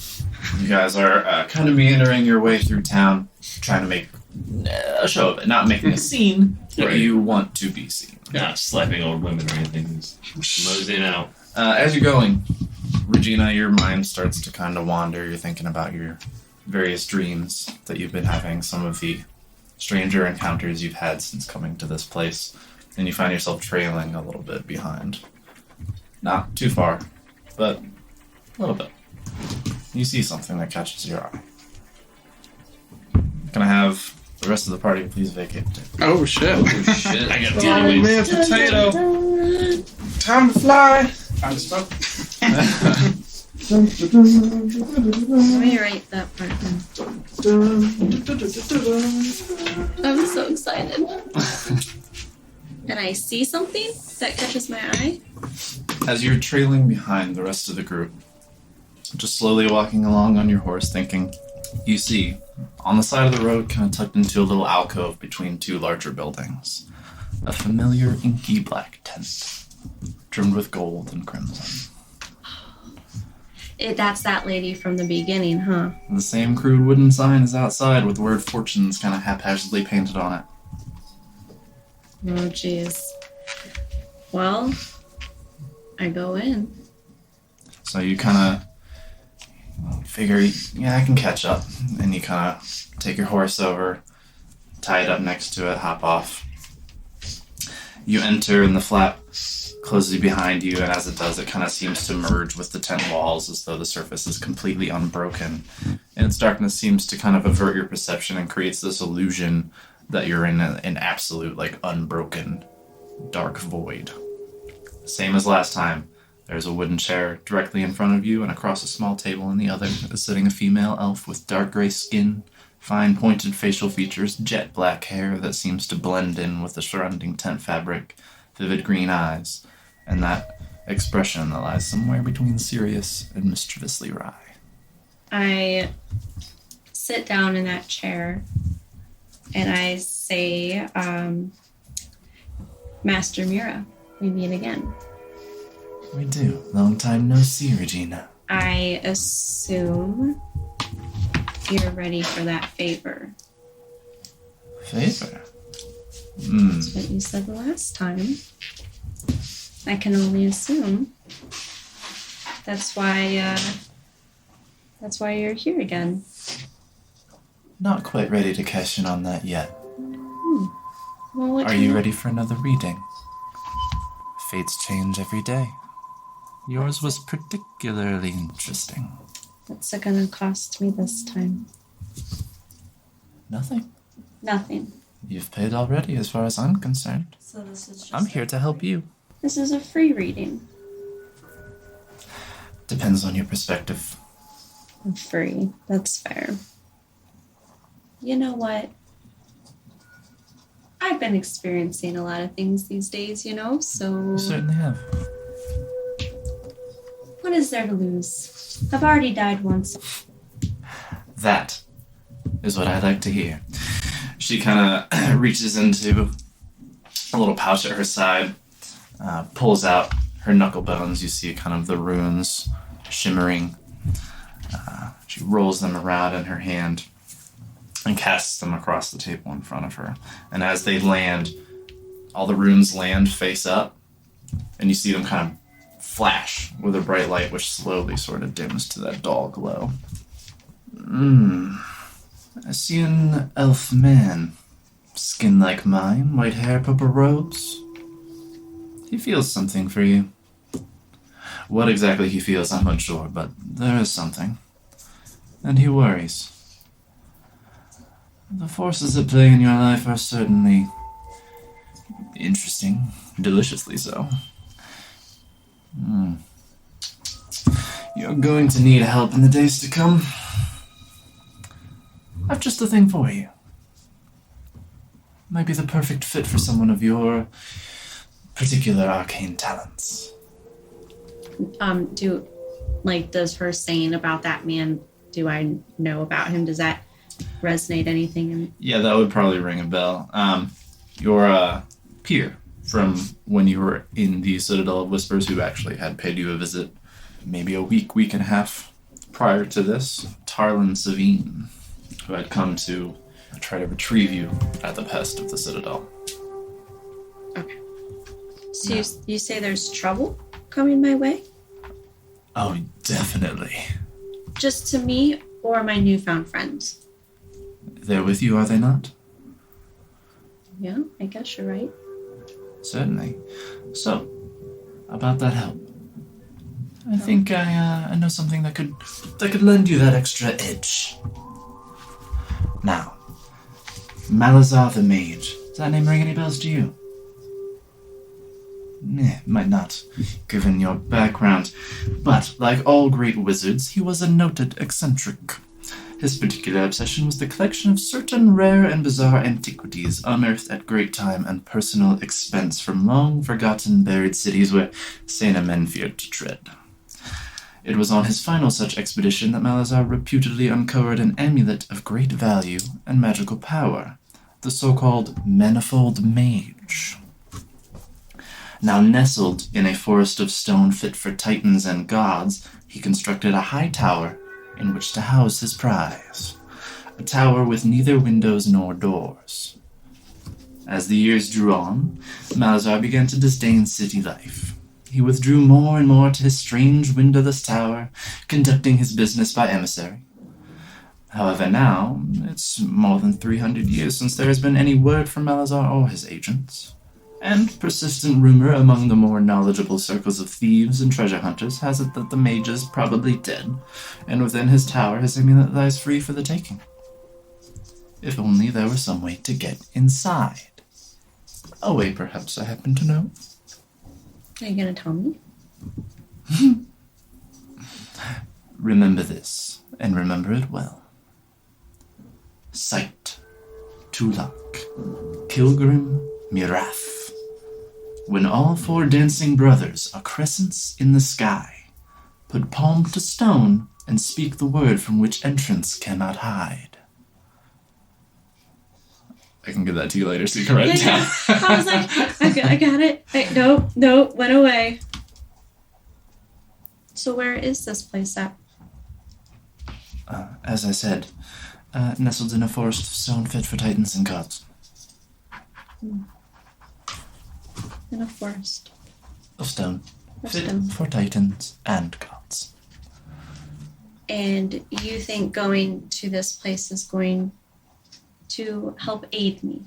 You guys are kind of meandering your way through town, trying to make a show of it, not making a scene, but Right. you want to be seen. Not slapping old women or anything. Just moseying out. As you're going, Regina, your mind starts to kind of wander. You're thinking about your various dreams that you've been having, some of the stranger encounters you've had since coming to this place, and you find yourself trailing a little bit behind. Not too far, but a little bit. You see something that catches your eye. Can I have the rest of the party please vacate? Oh shit! Oh shit! I got Oh dealing with. man, potato. Time to fly. Time to stop. Let me write that part down. I'm so excited. And I see something that catches my eye. As you're trailing behind the rest of the group, just slowly walking along on your horse, thinking, you see, on the side of the road, kind of tucked into a little alcove between two larger buildings, a familiar inky black tent, trimmed with gold and crimson. That's that lady from the beginning, huh? The same crude wooden sign is outside with the word fortunes kind of haphazardly painted on it. Oh, jeez. Well, I go in. So you kind of figure, yeah, I can catch up. And you kind of take your horse over, tie it up next to it, hop off. You enter and the flap closes behind you, and as it does, it kind of seems to merge with the tent walls as though the surface is completely unbroken. And its darkness seems to kind of avert your perception and creates this illusion that you're in an absolute, like, unbroken, dark void. Same as last time. There's a wooden chair directly in front of you, and across a small table in the other is sitting a female elf with dark gray skin, fine pointed facial features, jet black hair that seems to blend in with the surrounding tent fabric, vivid green eyes, and that expression that lies somewhere between serious and mischievously wry. I sit down in that chair and I say, Master Mira, we meet again. We do. Long time no see, Regina. I assume you're ready for that favor. Favor? That's what you said the last time. I can only assume. That's why you're here again. Not quite ready to cash in on that yet. Well, what Are can you ready for another reading? Fates change every day. Yours was particularly interesting. What's it gonna cost me this time? Nothing. Nothing. You've paid already as far as I'm concerned. So this is just I'm here to help you. This is a free reading. Depends on your perspective. Free. That's fair. You know what? I've been experiencing a lot of things these days, so You certainly have. what is there to lose? I've already died once. That is what I like to hear. She kind of reaches into a little pouch at her side, pulls out her knuckle bones. You see kind of the runes shimmering. She rolls them around in her hand and casts them across the table in front of her. And as they land, all the runes land face up, and you see them kind of flash with a bright light, which slowly sort of dims to that dull glow. I see an elf man. Skin like mine, white hair, purple robes. He feels something for you. What exactly he feels, I'm unsure, but there is something. And he worries. The forces at play in your life are certainly interesting, deliciously so. You're going to need help in the days to come. I've just the thing for you. Might be the perfect fit for someone of your particular arcane talents. Does her saying about that man, do I know about him? Does that resonate anything? Yeah, that would probably ring a bell. Your peer from when you were in the Citadel of Whispers, who actually had paid you a visit maybe a week and a half prior to this, Tarlin Savine, who had come to try to retrieve you at the pest of the Citadel. Okay. So you say there's trouble coming my way? Oh, definitely. Just to me or my newfound friends? They're with you, are they not? Yeah, I guess you're right. Certainly. So, about that help. I think I know something that could lend you that extra edge. Now, Malazar the Mage. Does that name ring any bells to you? Might not, given your background. But, like all great wizards, he was a noted eccentric. His particular obsession was the collection of certain rare and bizarre antiquities unearthed at great time and personal expense from long-forgotten buried cities where saner men feared to tread. It was on his final such expedition that Malazar reputedly uncovered an amulet of great value and magical power, the so-called Manifold Mage. Now nestled in a forest of stone fit for titans and gods, he constructed a high tower in which to house his prize, a tower with neither windows nor doors. As the years drew on, Malazar began to disdain city life. He withdrew more and more to his strange windowless tower, conducting his business by emissary. However, now, it's more than 300 years since there has been any word from Malazar or his agents, and persistent rumor among the more knowledgeable circles of thieves and treasure hunters has it that the mage is probably dead, and within his tower his amulet lies free for the taking. If only there were some way to get inside. A way, perhaps, I happen to know. Are you going to tell me? Remember this, and remember it well. Sight, Tulak, Kilgrim, Mirath. When all four dancing brothers are crescents in the sky, put palm to stone and speak the word from which entrance cannot hide. I can give that to you later so you can write it down. I was like, I got it. No, went away. So where is this place at? As I said, nestled in a forest of stone fit for titans and gods. In a forest. Of stone. Of Fit stone. for titans and gods. And you think going to this place is going to help aid me?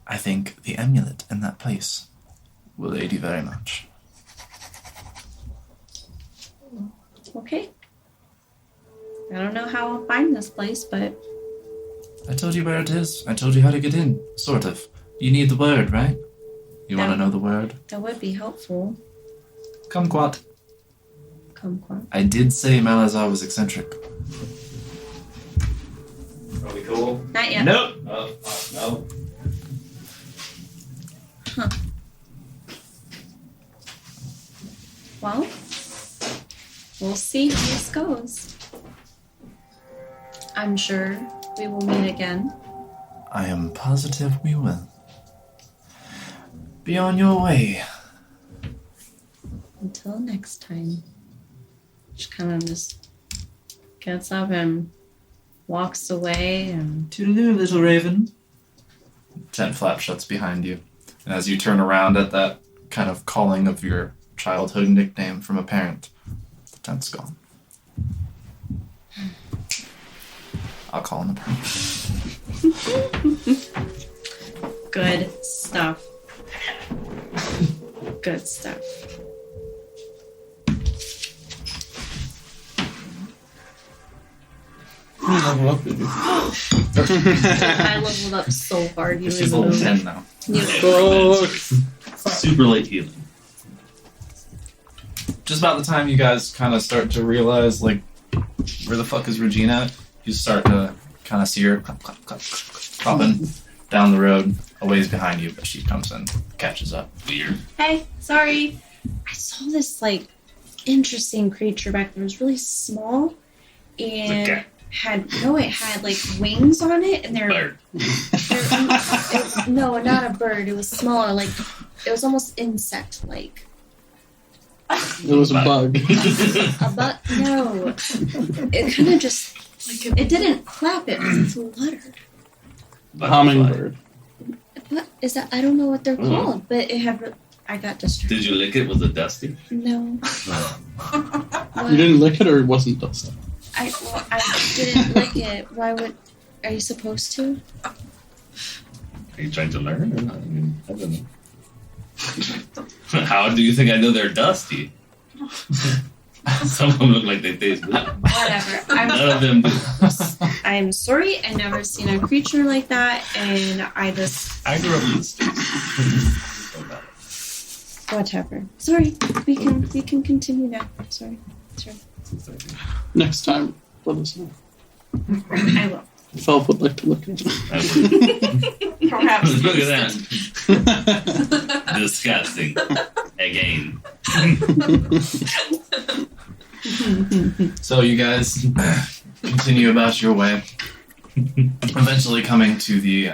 I think the amulet in that place will aid you very much. Okay. I don't know how I'll find this place, but... I told you where it is. I told you how to get in, sort of. You need the word, right? You want to know the word? That would be helpful. Kumquat. Kumquat. I did say Malazar was eccentric. Are we cool? Not yet. Nope. No. Huh. Well, we'll see how this goes. I'm sure we will meet again. I am positive we will. Be on your way. Until next time. She kind of just gets up and walks away and... Toodaloo, little raven. Tent flap shuts behind you. And as you turn around at that kind of calling of your childhood nickname from a parent, the tent's gone. I'll call him a parent. Good stuff. Good stuff. Level up, baby. I leveled up so hard. You She's don't level even know. 10 now. You- Oh, Super late healing. just about the time you guys kind of start to realize, like, where the fuck is Regina? You start to kind of see her popping down the road a ways behind you, but she comes in, catches up. Weird. Hey, sorry. I saw this like interesting creature back there. It was really small and cat. it had like wings on it, and Bird. no, not a bird. It was smaller, like it was almost insect-like. It was a bug. A bug? No. It kind of just it didn't clap. It fluttered. Hummingbird. What is that? I don't know what they're called, but it had. I got distracted. Did you lick it? Was it dusty? No. You didn't lick it, or it wasn't dusty? I didn't lick it. Why would? Are you supposed to? Are you trying to learn or not? I mean, I don't know. How do you think I know they're dusty? Some of them look like they taste good. Whatever. None of them do. I am sorry. I never seen a creature like that, and I just I grew up in the States. whatever. Sorry. We can continue now. Sorry. Next time, let us know. I will. Felp would like to look at it. Perhaps. Look at that. Disgusting. Again. So you guys continue about your way, eventually coming to the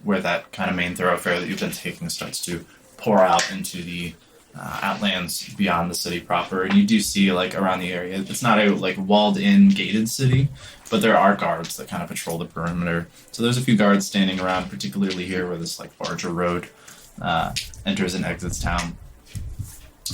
where that kind of main thoroughfare that you've been taking starts to pour out into the outlands beyond the city proper, and you do see like around the area. It's not a like walled-in, gated city, but there are guards that kind of patrol the perimeter. So there's a few guards standing around, particularly here where this like larger road enters and exits town.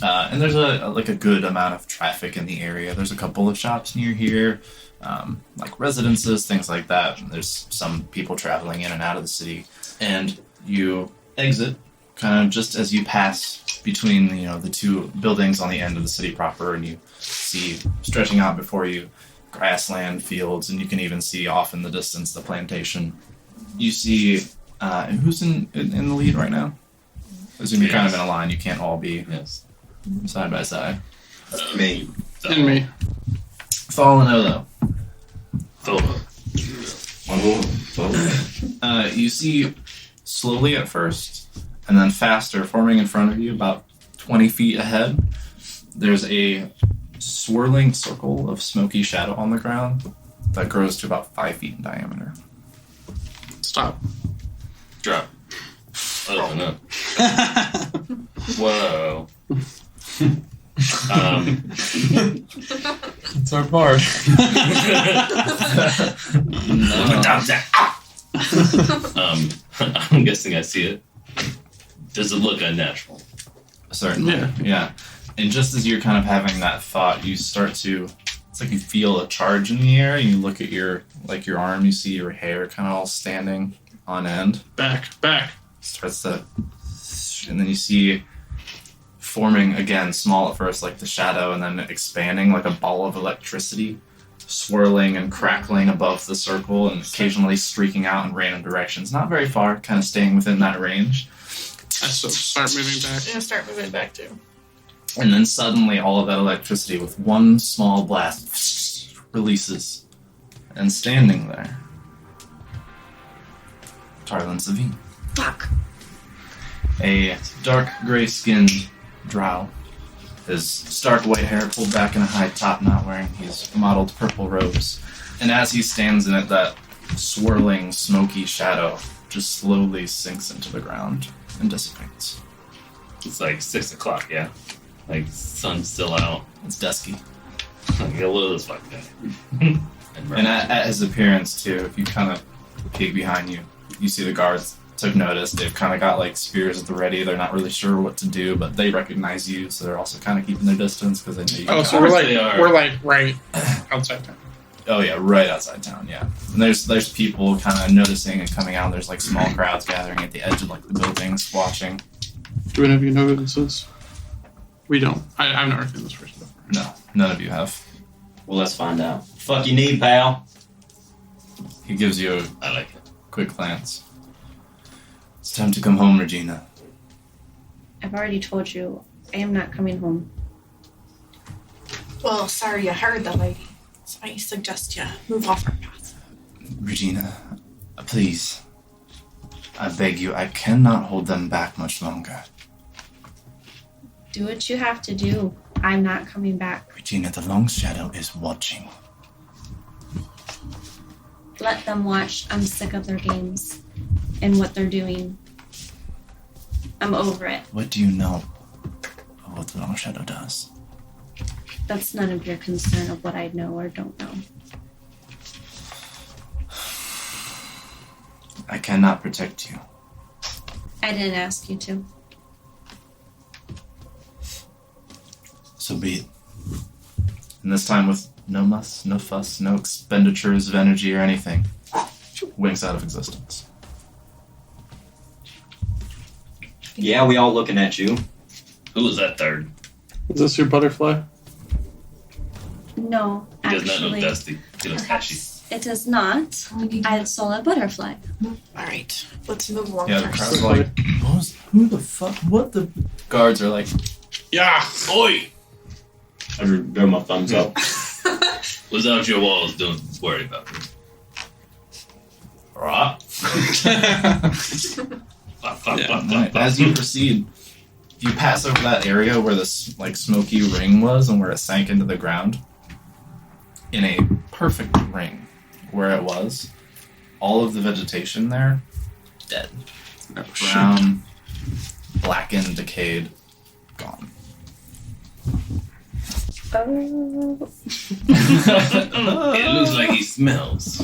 And there's a good amount of traffic in the area. There's a couple of shops near here, like residences, things like that. And there's some people traveling in and out of the city. And you exit kind of just as you pass between the two buildings on the end of the city proper, and you see stretching out before you grassland, fields, and you can even see off in the distance the plantation. You see, and who's in the lead right now? I assume you're kind of in a line. You can't all be side by side. Me. And me. Fall and Olo. You see slowly at first, and then faster, forming in front of you about 20 feet ahead. There's a swirling circle of smoky shadow on the ground that grows to about 5 feet in diameter. Stop. Drop. Open up. Whoa. It's our part. I'm guessing I see it. Does it look unnatural? Certainly, yeah. And just as you're kind of having that thought, you start to, it's like you feel a charge in the air, and you look at your arm, you see your hair kind of all standing on end. Back. Starts to, and then you see forming again, small at first, like the shadow, and then expanding like a ball of electricity, swirling and crackling above the circle, and occasionally streaking out in random directions. Not very far, kind of staying within that range. I start moving back. I'm gonna start moving back too. And then suddenly all of that electricity with one small blast releases. And standing there, Tarlin Savine. Fuck. A dark gray-skinned drow. His stark white hair pulled back in a high top knot, wearing his mottled purple robes. And as he stands in it, that swirling, smoky shadow just slowly sinks into the ground and dissipates. It's like 6 o'clock, yeah? Like, sun's still out. It's dusky. Get a little this fuck guy. And at his appearance, too, if you kind of peek behind you, you see the guards took notice. They've kind of got, like, spears at the ready. They're not really sure what to do, but they recognize you, so they're also kind of keeping their distance because they know you. Oh, so we're like right outside town. Oh, yeah, right outside town, yeah. And there's people kind of noticing and coming out. There's, like, small crowds gathering at the edge of, like, the buildings, watching. Do any of you know who this is? We don't. I've never seen this person before. No, none of you have. Well, let's find out. Fuck you need, pal. He gives you I like it. quick glance. It's time to come home, Regina. I've already told you I am not coming home. Well, sorry you heard the lady. So I suggest you move off our path. Regina, please. I beg you, I cannot hold them back much longer. Do what you have to do. I'm not coming back. Regina, the Long Shadow is watching. Let them watch. I'm sick of their games and what they're doing. I'm over it. What do you know of what the Long Shadow does? That's none of your concern of what I know or don't know. I cannot protect you. I didn't ask you to. So be it. And this time with no muss, no fuss, no expenditures of energy or anything. Winks out of existence. Yeah, we all looking at you. Who was that third? Is this your butterfly? No, He does not look actually, dusty. He looks ashy. it is not. I saw a butterfly. Alright, let's move along Yeah, the first. crowd's like, who the fuck? What the? Guards are like, Yeah. Oi! I give him a thumbs up. What's out your walls? Don't worry about it. right. Yeah. As you proceed, you pass over that area where this like smoky ring was and where it sank into the ground. In a perfect ring where it was, all of the vegetation there, dead. Brown, blackened, decayed, gone. Oh. It looks like he smells.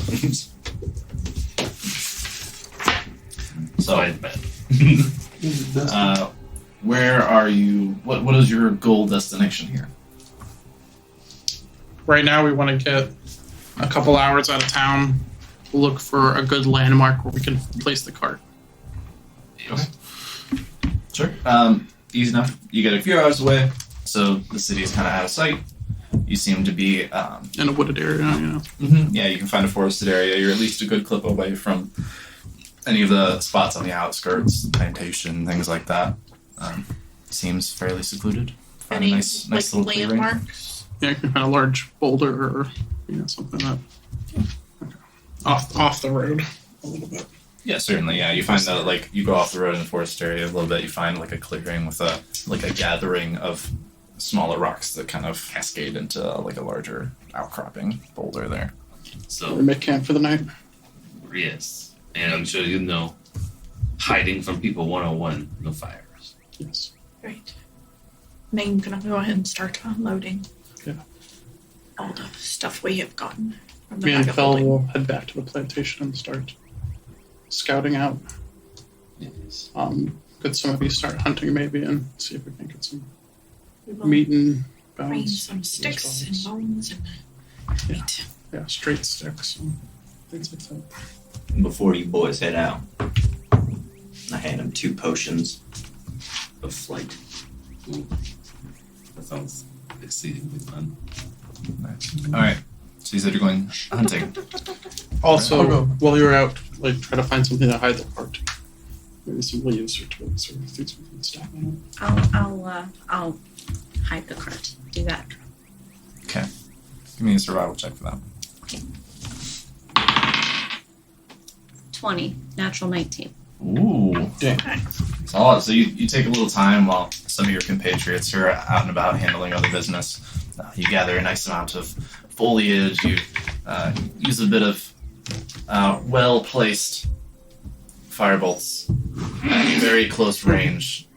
So, Quite bad. where are you? What is your goal destination here? Right now, we want to get a couple hours out of town, look for a good landmark where we can place the cart. Okay. Sure. Easy enough. You get a few hours away, so the city is kind of out of sight. You seem to be, In a wooded area, yeah, you can find a forested area. You're at least a good clip away from any of the spots on the outskirts, the plantation, things like that. Seems fairly secluded. Find Any a nice like little clearing. landmarks? Yeah, you can find a large boulder or something like that. Off the road a little bit. Yeah, certainly. Yeah, you find that like you go off the road in the forest area a little bit. You find like a clearing with a gathering of smaller rocks that kind of cascade into like a larger outcropping boulder there. So, We make camp for the night. yes. And I'm sure you know, hiding from people 101, no fires. Yes. Right. I'm gonna go ahead and start unloading. Yeah. All the stuff we have gotten from the Me and bag of Fel holding. will head back to the plantation and start scouting out. Yes. Could some of you start hunting maybe and see if we can get some We will meat and bring bones? some sticks and bones. bones and Yeah. meat. Yeah, straight sticks and things like that. Before you boys head out, I hand him 2 potions of flight. Ooh. That sounds exceedingly fun. All right. So you said you're going hunting. Also, I'll go. while you're out, like try to find something to hide the cart. Maybe some leaves or twigs or things we can stack on I'll hide the cart. Do that. Okay. Give me a survival check for that. 20, natural 19. Ooh. Solid. So you take a little time while some of your compatriots are out and about handling other business. You gather a nice amount of foliage. You use a bit of well-placed firebolts at very close range,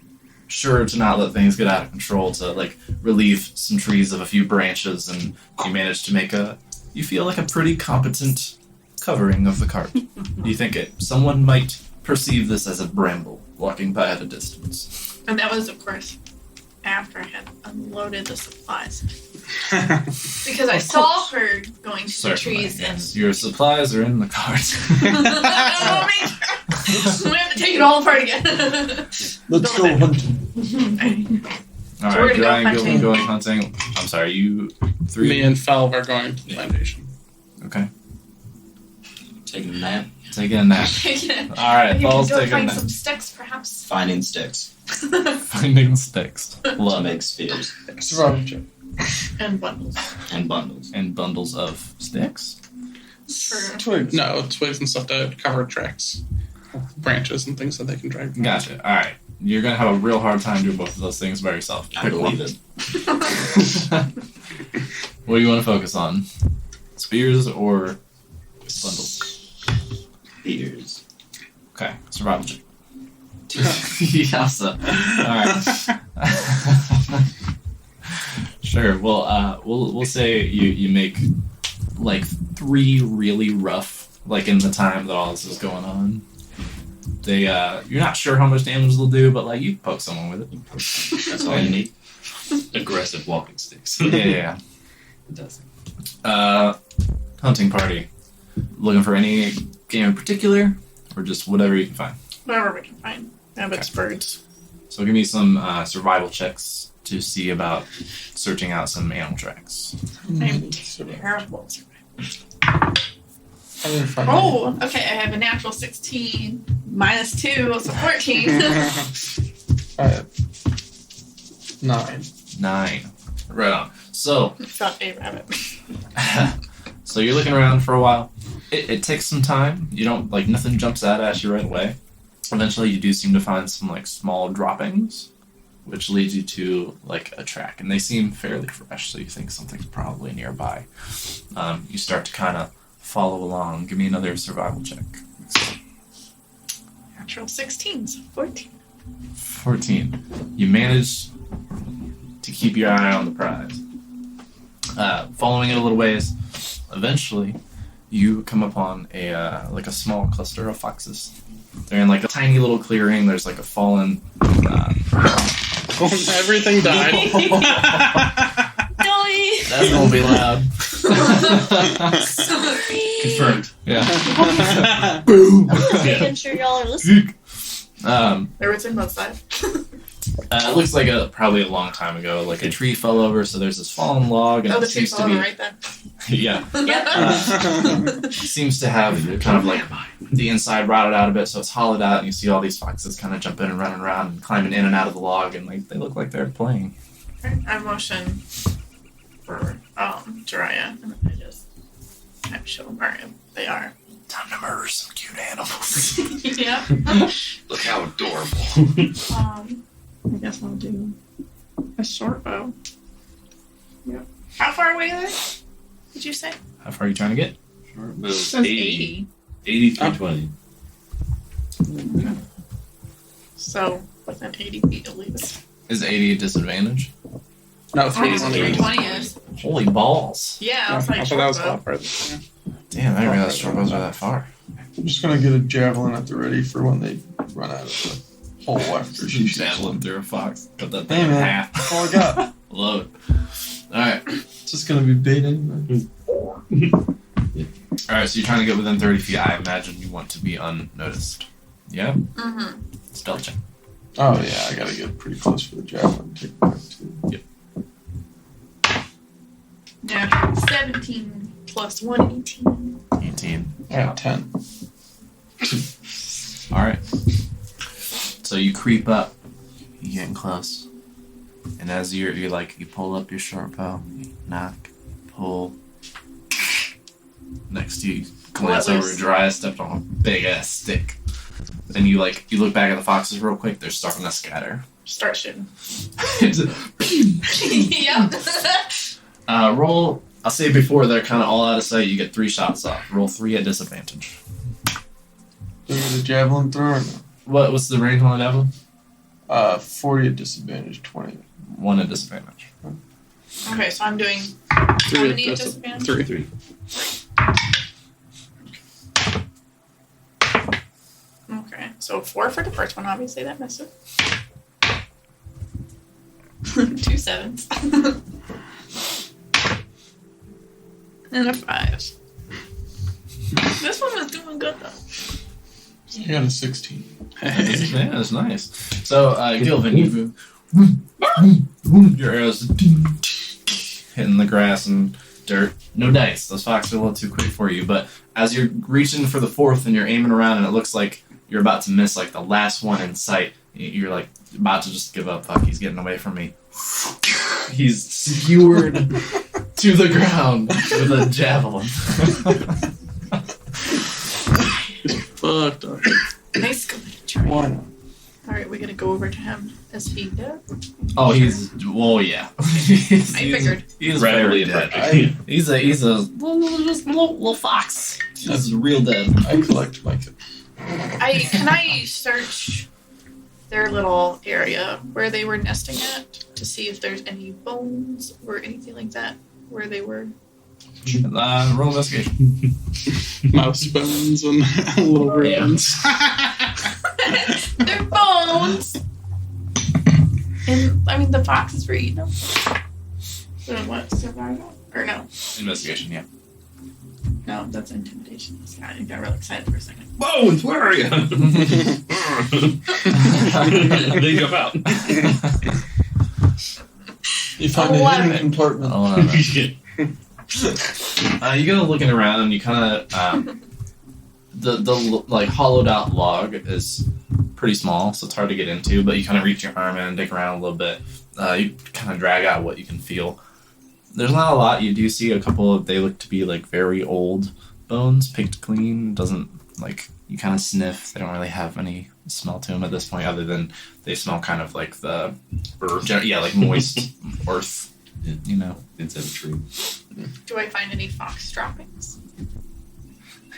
sure to not let things get out of control, to like relieve some trees of a few branches, and you manage to make you feel like a pretty competent covering of the cart. You think someone might perceive this as a bramble walking by at a distance. And that was, of course, after I had unloaded the supplies. Because I saw her going to the trees yes. Your supplies are in the cart. We have to take it all apart again. Let's go hunting. All So we're right, gonna go Ryan hunting. Gilman going hunting. I'm sorry, you 3. Me and Fel are going to the plantation. Okay, Taking a nap, taking a nap. All right, You can Paul's go taking a find nap. some sticks, perhaps. finding sticks Finding sticks. to Love it. make spears. Survival check. And bundles. And bundles. And bundles of sticks. For Twigs. No, twigs and stuff to cover tracks, branches and things that they can drag. Gotcha. All right. You're gonna have a real hard time doing both of those things by yourself. I Pick believe one. it. What do you want to focus on? Spears or bundles? Spears. Okay. Survival check. Yes. All right. Sure. Well, we'll say you make like 3 really rough, like in the time that all this is going on. They you're not sure how much damage they'll do, but like you poke someone with it. That's all you need. Aggressive walking sticks. Yeah. It does. Hunting party. Looking for any game in particular, or just whatever you can find. whatever we can find. Rabbits, birds. So give me some survival checks to see about searching out some animal tracks. I'm terrible at survival. I didn't find Oh, okay. I have a natural 16 minus 2, so 14. I have 9. 9. Right on. So, Found a rabbit. so you're looking around for a while. It takes some time. You don't, like, nothing jumps out at you right away. Eventually, you do seem to find some, like, small droppings, which leads you to, like, a track. And they seem fairly fresh, so you think something's probably nearby. You start to kind of follow along. Give me another survival check. Natural 16, so 14. 14. You manage to keep your eye on the prize. Following it a little ways, eventually you come upon a like a small cluster of foxes. They're in like a tiny little clearing. There's like a fallen. Everything died. Dolly! That's gonna be loud. Sorry. Confirmed. Yeah. Making sure y'all are listening. Everything both sides. It looks like probably a long time ago. Like a tree fell over, so there's this fallen log, and Oh, the it tree's seems to all be right then. yeah. Yep. Seems to have kind of like the inside rotted out a bit, so it's hollowed out, and you see all these foxes kind of jumping and running around and climbing in and out of the log, and like they look like they're playing. I motion for Jiraiya, and I just show them where they are. Time to murder some cute animals. Yeah. Look how adorable. I guess I'll do a short bow. Yep. How far away are they? Did you say? How far are you trying to get? It It was says 80. 80 through 20. So within 80 feet at least. Is 80 a disadvantage? No, 3 is on the 320 is. Holy balls! Yeah, I was like, I thought short that was a bow. lot further. Yeah. Damn, I didn't realize short bows are that far. I'm just gonna get a javelin at the ready for when they run out of the hole after she shoots. Javelin through a fox. Cut that Hey, thing in man. half. That's all I got. Load. Alright. It's just gonna be bait anyway. Alright, so you're trying to get within 30 feet. I imagine you want to be unnoticed. Yeah? Mm-hmm. Stealth check. Oh yeah, I gotta get pretty close for the javelin. Take it back too. Yeah, 17 plus 1, 18. 18. I got 10. Alright. So you creep up. You're getting close. And as you're like, you pull up your short bow, you knock, pull. Next to you, glance Let over, loose. dry stepped on a big ass stick. Then you look back at the foxes real quick, they're starting to scatter. Start shooting. It's a- Yep. roll, I'll say before they're kind of all out of sight, you get 3 shots off. Roll 3 at disadvantage. Do we get a javelin thrower or no? What's the range on the javelin? 40 at disadvantage, 20. 1 at disadvantage. Okay, so I'm doing how 3 many at disadvantage? 3. Okay, so 4 for the first one, obviously that misses. 2 7s. And a 5. This one was doing good though. I got a 16. Yeah, that's nice. So, Gilvin, you your arrows hitting the grass and dirt. No dice. Those foxes are a little too quick for you. But as you're reaching for the 4th and you're aiming around and it looks like you're about to miss like the last one in sight, you're like about to just give up. Fuck, he's getting away from me. He's skewered to the ground with a javelin. Fucked up. Nice try. Why not? Alright, we're gonna go over to him. Is he dead? Oh, yeah. He's, I figured. He's Rapidly very dead. approaching. He's a little fox. He's real dead. I collect my kid. Can I search their little area where they were nesting at to see if there's any bones or anything like that where they were? Roll investigation. Mouse bones and little ruins. They're bones! And, I mean, the foxes were eating them. So what, survival? Or no? Investigation, yeah. No, that's intimidation. I got real excited for a second. Bones, where are you? They jump out. You find a 11. hidden compartment. You go looking around, and you kind of the like hollowed out log is pretty small, so it's hard to get into. But you kind of reach your arm in and dig around a little bit. You kind of drag out what you can feel. There's not a lot. You do see a couple of, they look to be like very old bones, picked clean. Doesn't, like, you kind of sniff. They don't really have any smell to them at this point, other than they smell kind of like the Earth. Yeah, like moist earth. You know, Inside a tree. Do I find any fox droppings?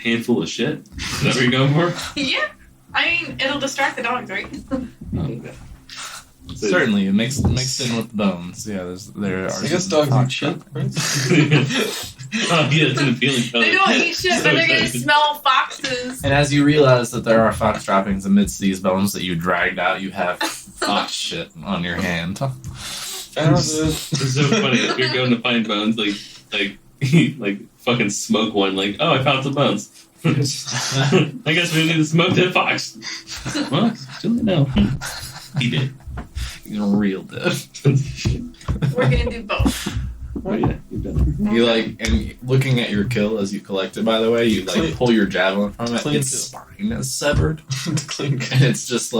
Handful of shit. Is that what you're going for? Yeah. I mean, it'll distract the dogs, right? certainly it mixed in with the bones. Yeah, there are. I guess dogs eat shit, right? Oh, yeah, it's an appealing color. They don't eat shit, but they're gonna smell foxes. And as you realize that there are fox droppings amidst these bones that you dragged out, you have fox shit on your hand. Found it. It's so funny. If you're going to find bones, like fucking smoke one. Like, oh, I found some bones. I guess we need to smoke that fox. Well, still no. He did. He's real dead. We're gonna do both. Oh yeah, you've done it. You and looking at your kill as you collect it, by the way, you Clean. pull your javelin from it. Clean Its kill. spine is severed, Clean. and it's just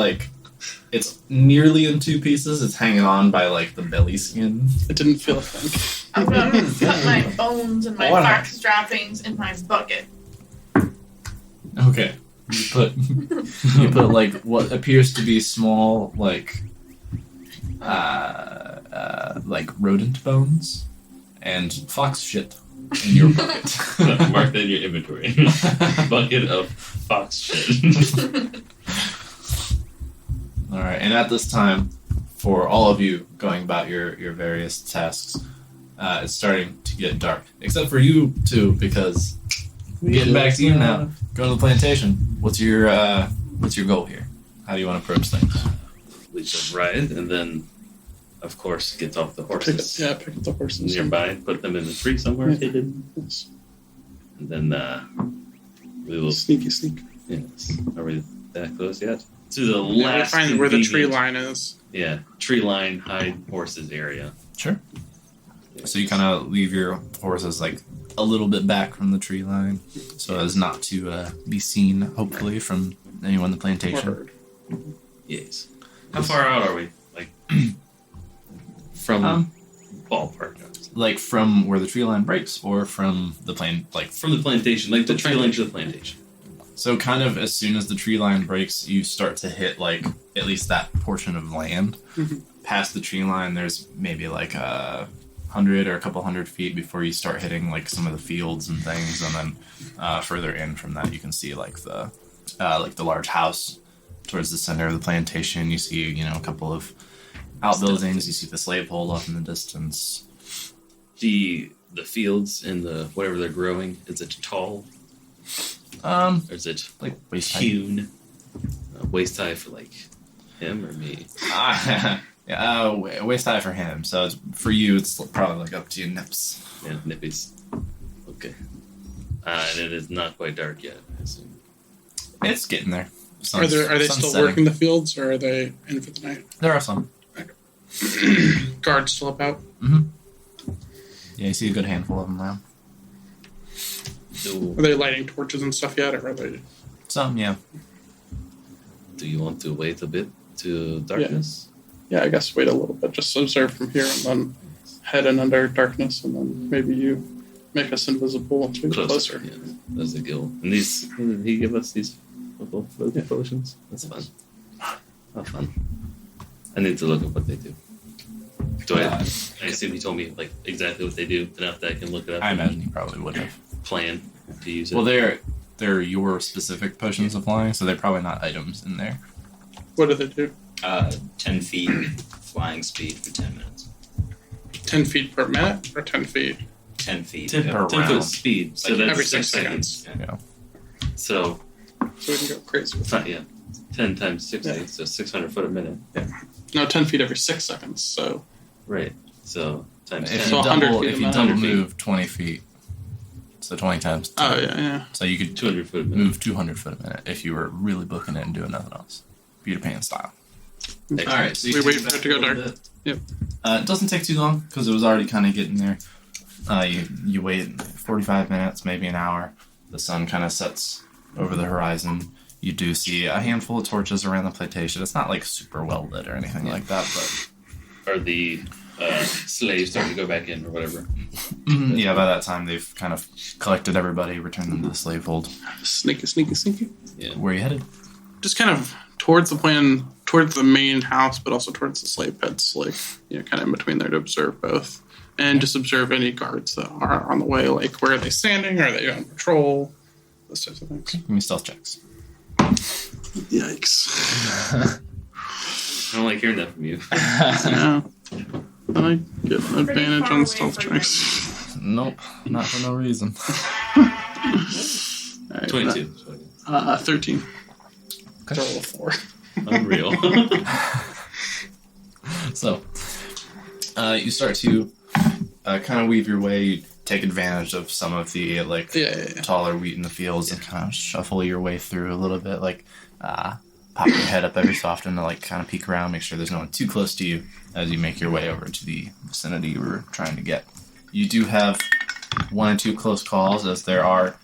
it's nearly in two pieces. It's hanging on by the belly skin. It didn't feel a thing. I'm gonna put my bones and my What? fox droppings in my bucket. Okay, you put what appears to be small rodent bones and fox shit in your bucket. Mark that in your inventory. Bucket of fox shit. All right, and at this time, for all of you going about your various tasks, it's starting to get dark. Except for you two, because getting back to you now. Go to the plantation. What's your goal here? How do you want to approach things? We should ride, and then, of course, get off the horses Pick up the horses. nearby, put them in the tree somewhere hidden, Yes. and then we will. Sneaky sneak. Yes. Are we that close yet? To the Yeah, last. find where the tree convenient- line is. Yeah, tree line, hide horses area. Sure. So you kind of leave your horses a little bit back from the tree line, so as not to be seen, hopefully, from anyone in the plantation. Yes. How far out are we? From ballpark. From where the tree line breaks, or from the From the plantation, the tree line to the plantation. So kind of as soon as the tree line breaks, you start to hit at least that portion of land. Mhm. Past the tree line, there's maybe 100 or a couple hundred feet before you start hitting some of the fields and things, and then further in from that, you can see the large house towards the center of the plantation. You see a couple of outbuildings. You see the slave pole off in the distance. The fields and the whatever they're growing, is it tall? Or is it Waist height. hewn? Waist high for him or me? Waist high for him. So for you, it's probably up to your nips. Yeah, nippies. Okay. And it is not quite dark yet, I assume. It's getting there. Are they Sun's still setting. working the fields, or are they in for the night? There are some. Guards still about. Yeah, you see a good handful of them around. Are they lighting torches and stuff yet, or are they? Some, yeah. Do you want to wait a bit to darkness? Yeah, I guess wait a little bit, just observe from here, and then head in under darkness, and then maybe you make us invisible once we get closer. Yeah, that's a guild. And these, did he give us these local potions? That's fun. How fun. I need to look up what they do. I assume he told me like exactly what they do, enough that I can look it up. I imagine he probably would have. Plan to use it. Well, they're your specific potions of flying, so they're probably not items in there. What do they do? 10 feet flying speed for 10 minutes. 10 feet per minute or 10 feet? 10 feet. 10 per foot round. speed. So Like that's every 6 6 seconds. Yeah. So, So we can go crazy with that. yeah. 10 times 60, Yeah. so 600 foot a minute. No, 10 feet every 6 seconds, so... Right. So, times If 10. you 100 double, feet if a you minute. double 100 feet. move 20 feet, so 20 times 10. Oh, yeah. So you could 200 foot a minute. move 200 foot a minute if you were really booking it and doing nothing else. Peter Pan style. Excellent. All right, so you We take wait for back it to go a little dark. bit. Yep. It doesn't take too long because it was already kind of getting there. You wait 45 minutes, maybe an hour. The sun kind of sets over the horizon. You do see a handful of torches around the plantation. It's not like super well lit or anything like that, but Are the slaves starting to go back in or whatever? yeah, by that time they've kind of collected everybody, returned them to the slave hold. Sneaky. Yeah. Where are you headed? Just kind of towards the plan, towards the main house, but also towards the slave pits, like, kind of in between there to observe both. And just observe any guards that are on the way, like, where are they standing? Are they on patrol? Those types of things. Give me stealth checks. Yikes. I don't like hearing that from you. Yeah. I get an advantage far on away stealth from checks. Nope, not for no reason. All right, 22. 13. Okay. Roll a 4. Unreal. So, you start to kind of weave your way, you take advantage of some of the Yeah. taller wheat in the fields and kind of shuffle your way through a little bit, pop your head up every so often to kind of peek around, make sure there's no one too close to you as you make your way over to the vicinity you were trying to get. You do have 1 or 2 close calls, as there are,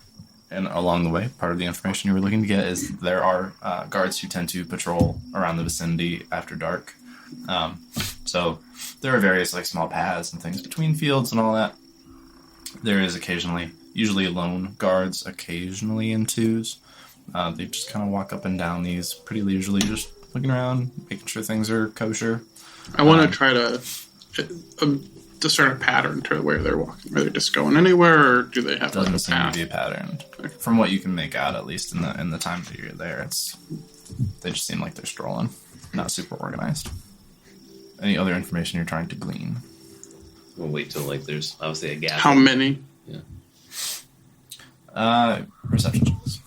and along the way, part of the information you were looking to get is there are guards who tend to patrol around the vicinity after dark. So there are various small paths and things between fields and all that. There is occasionally, usually lone guards, occasionally in twos. They just kind of walk up and down these pretty leisurely, just looking around, making sure things are kosher. I want to try to discern a pattern to where they're walking. Are they just going anywhere, or do they have Doesn't a seem path? to be a pattern. From what you can make out, at least in the time that you're there, they just seem like they're strolling, not super organized. Any other information you're trying to glean? We'll wait till there's obviously a gap. How many? Perception checks.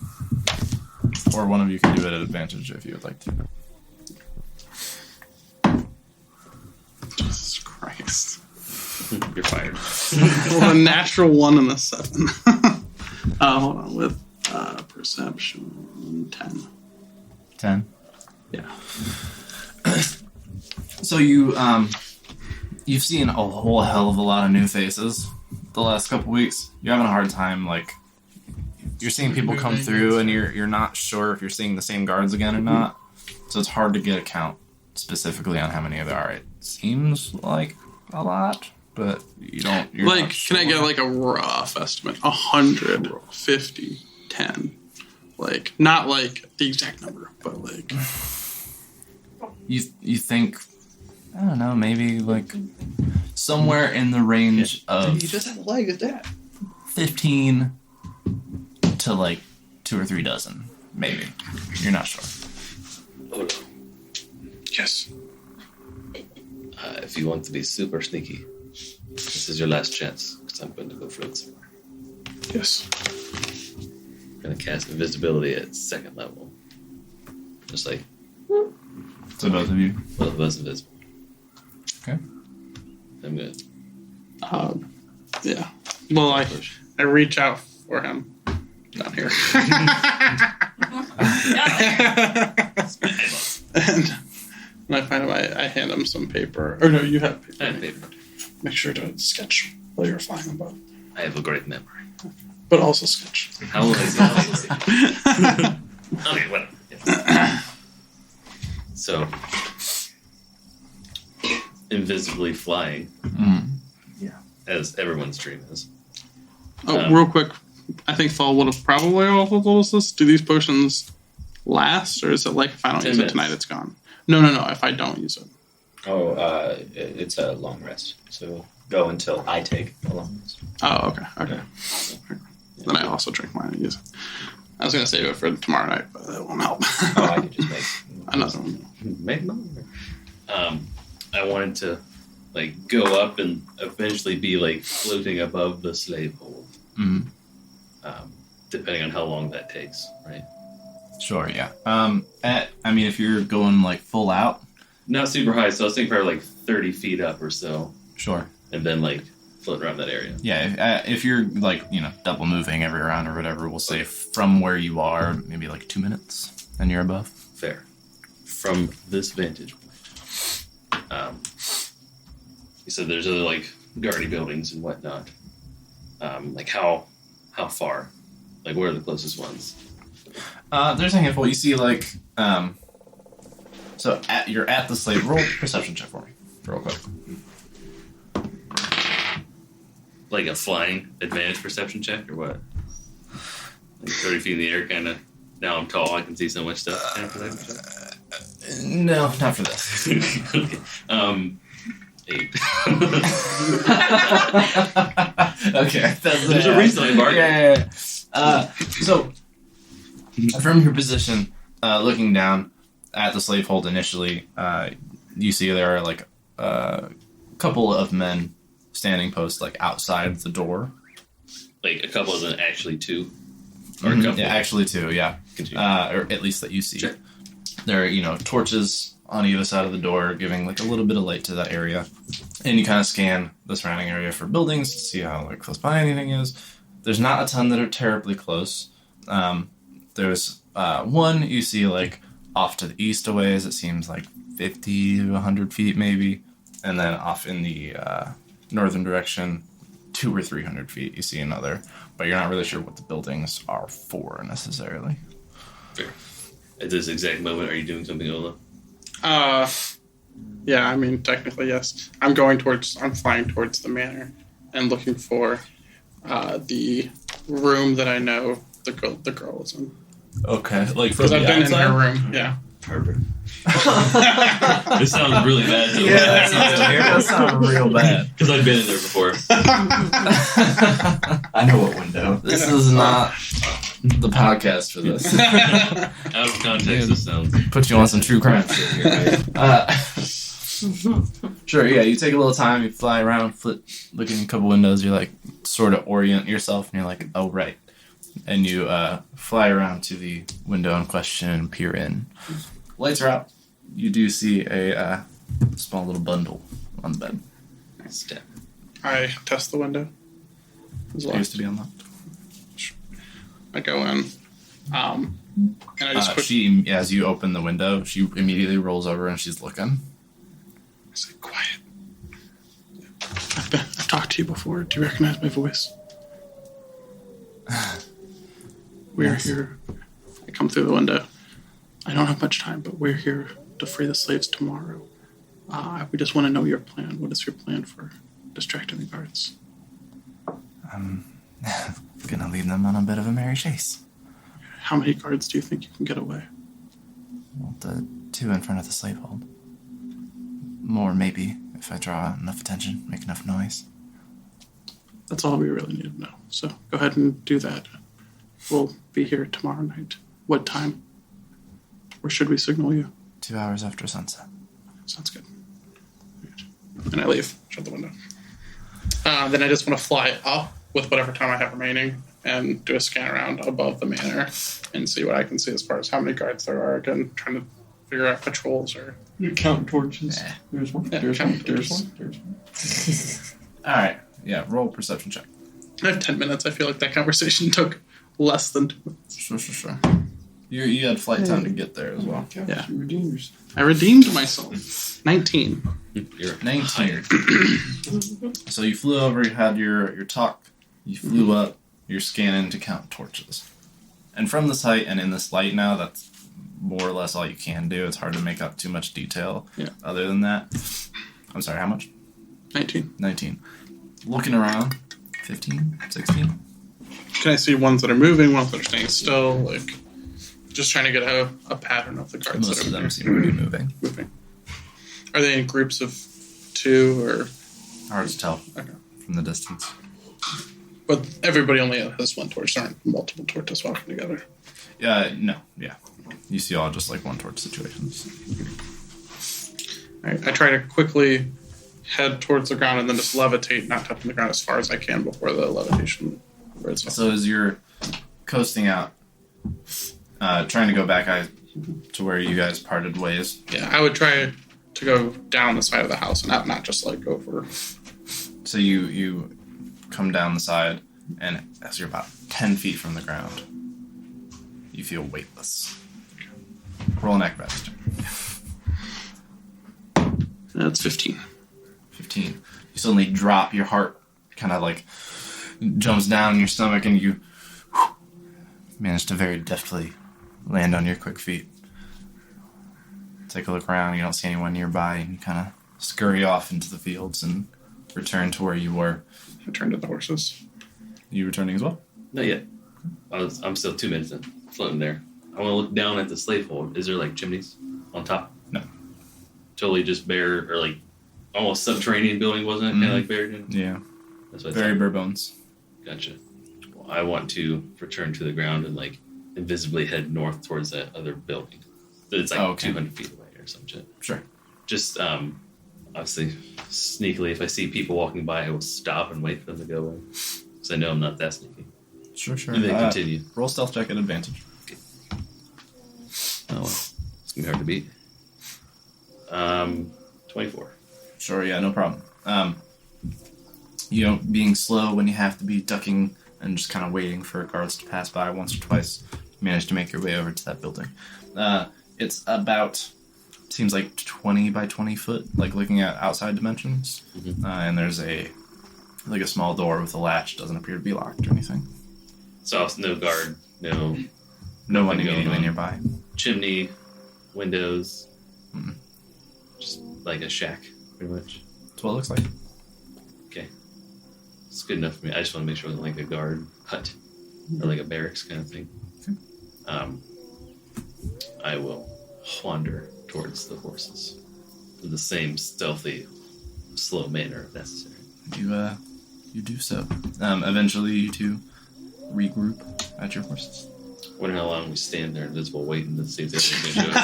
Or one of you can do it at advantage if you would like to. Jesus Christ. You're fired. Well, a natural 1 and a 7. Hold on, with perception 10. 10. Yeah. So you've seen a whole hell of a lot of new faces the last couple weeks. You're having a hard time, you're seeing people come through and you're not sure if you're seeing the same guards again or not. So it's hard to get a count specifically on how many there are. It seems like a lot, but you're not Can sure. I get a rough estimate? 100, 50, 10. Not the exact number, but You think, I don't know, maybe somewhere in the range of just have a leg at that. 15 to 2 or 3 dozen, maybe. You're not sure. Hold yes. on. If you want to be super sneaky, this is your last chance, because I'm going to go float somewhere. Yes. I'm going to cast invisibility at 2nd level. Just So both of you. both of us invisible. Okay. I'm good. Yeah. Well, I reach out for him down here. and I find him, I hand him some paper. Or no, you have paper. I have paper. Make sure to sketch while you're flying about. I have a great memory. But also sketch. How will I say? Okay, whatever. Yeah. So, invisibly flying. as everyone's dream is. Oh, real quick. I think Fall would have probably also told us this. Do these potions last, or is it like if I don't 10 use minutes. it tonight, it's gone? No. If I don't use it. Oh, it's a long rest. So go until I take a long rest. Oh, okay. Yeah. Then I also drink mine and use it. I was going to save it for tomorrow night, but that won't help. Oh, I could just make Another one. Maybe not. I wanted to like go up and eventually be like floating above the slave hold. Mhm. Depending on how long that takes, right? Sure, yeah. If you're going like full out, Not super high, so I was thinking probably like 30 feet up or so, sure. and then like float around that area. Yeah, if you're like, double moving every round or whatever, we'll say from where you are, maybe like 2 minutes, and you're above. Fair. From this vantage point. You said there's other like guardy buildings and whatnot. Like how far? Like where are the closest ones? There's a handful. You see, like, you're at the slave. Roll perception check for me, real quick. Like a flying advantage perception check or what? Like 30 feet in the air, kind of. Now I'm tall, I can see so much stuff. Kind of perception check? No, not for this. Okay. 8. Okay, There's a reason I bargained. Yeah. So, from your position, looking down at the slave hold initially, you see there are like a couple of men standing post like outside the door. Like a couple of them, actually 2? Or a couple? Yeah, actually 2, yeah. Continue. Or at least that you see. Sure. There are, torches on either side of the door, giving like a little bit of light to that area. And you kind of scan the surrounding area for buildings to see how like close by anything is. There's not a ton that are terribly close. There's one you see like off to the east a ways. It seems like 50 to 100 feet maybe. And then off in the northern direction, 200 or 300 feet, you see another. But you're not really sure what the buildings are for necessarily. Fair. At this exact moment, are you doing something, Ola? Yeah, I mean, technically, yes. I'm flying towards the manor and looking for the room that I know the girl is in. Okay, like Because I've been in her room, yeah. Perfect. This sounds really bad. Though. that sounds real bad. Because I've been in there before. I know what window. This is not the podcast for this. Out of context, this sounds... Put you on some true crime shit here, right? Sure, yeah, you take a little time, you fly around, look in a couple windows, you like sort of orient yourself, and you're like, oh, right. And you fly around to the window in question and peer in. Lights are out. You do see a small little bundle on the bed. Step. I test the window. It's Appears to be unlocked. I go in, and I just she, as you open the window, she immediately rolls over and she's looking. I say, quiet. I've talked to you before. Do you recognize my voice? We're here. I come through the window. I don't have much time, but we're here to free the slaves tomorrow. We just want to know your plan. What is your plan for distracting the guards? I'm gonna lead them on a bit of a merry chase. How many guards do you think you can get away? Well, the 2 in front of the slave hold. More, maybe, if I draw enough attention, make enough noise. That's all we really need to know. So go ahead and do that. We'll be here tomorrow night. What time? Or should we signal you? 2 hours after sunset. Sounds good. And I leave. Shut the window. Then I just want to fly up with whatever time I have remaining and do a scan around above the manor and see what I can see as far as how many guards there are. Again, trying to figure out patrols or... You count torches. Yeah. There's one. Yeah, There's count one. There's torches. one. There's one. Alright, yeah, roll perception check. I have 10 minutes. I feel like that conversation took less than 2 minutes. Sure. You had flight time to get there as well. Yeah. You redeemed yourself. I redeemed myself. 19. You're 19. So you flew over, you had your talk, you flew up, you're scanning to count torches. And from this height and in this light now, that's more or less all you can do. It's hard to make up too much detail other than that. I'm sorry, how much? 19. 19. looking around. 15, 16. Can I see ones that are moving, ones that are staying still? Like, just trying to get a pattern of the guards Most that of are them seem to be moving. moving. Are they in groups of 2 or? Hard to tell Okay. from the distance. But everybody only has one torch. There aren't multiple torches walking together. No, yeah. You see all just like one torch situations. All right, I try to quickly head towards the ground and then just levitate, not touching the ground as far as I can before the levitation wears off. So as you're coasting out, trying to go back to where you guys parted ways. Yeah, I would try to go down the side of the house and not just like over. So you come down the side, and as you're about 10 feet from the ground, you feel weightless. Roll an acrobatics check. That's 15. 15. You suddenly drop, your heart kind of like jumps down in your stomach, and you manage to very deftly land on your quick feet. Take a look around, you don't see anyone nearby, and you kind of scurry off into the fields and return to where you were. Return to the horses. You returning as well? Not yet. I'm still 2 minutes in, floating there. I want to look down at the slave hold. Is there like chimneys on top? No. Totally just bare, or like almost subterranean building, wasn't it? Kind of like buried in? Yeah. That's what I Very thought. bare bones. Gotcha. Well, I want to return to the ground and like invisibly head north towards that other building. It's like 200 feet away or some shit. Sure. Just obviously sneakily, if I see people walking by, I will stop and wait for them to go away. Because I know I'm not that sneaky. Sure. And then continue. Roll stealth check at advantage. Oh, well. It's going to be hard to beat. 24. Sure, yeah, no problem. Being slow when you have to be, ducking and just kind of waiting for guards to pass by once or twice, you manage to make your way over to that building. It's about, seems like 20 by 20 foot, like looking at outside dimensions. Mm-hmm. And there's a small door with a latch, doesn't appear to be locked or anything. So no guard, no one going immediately on. nearby. Chimney, windows, Mm-mm. just like a shack, pretty much. That's what it looks like. Okay. It's good enough for me. I just want to make sure it wasn't like a guard hut or like a barracks kind of thing. Okay. I will wander towards the horses in the same stealthy, slow manner if necessary. You do so. Eventually you two regroup at your horses. I wonder how long we stand there invisible waiting to see if they're going to show up.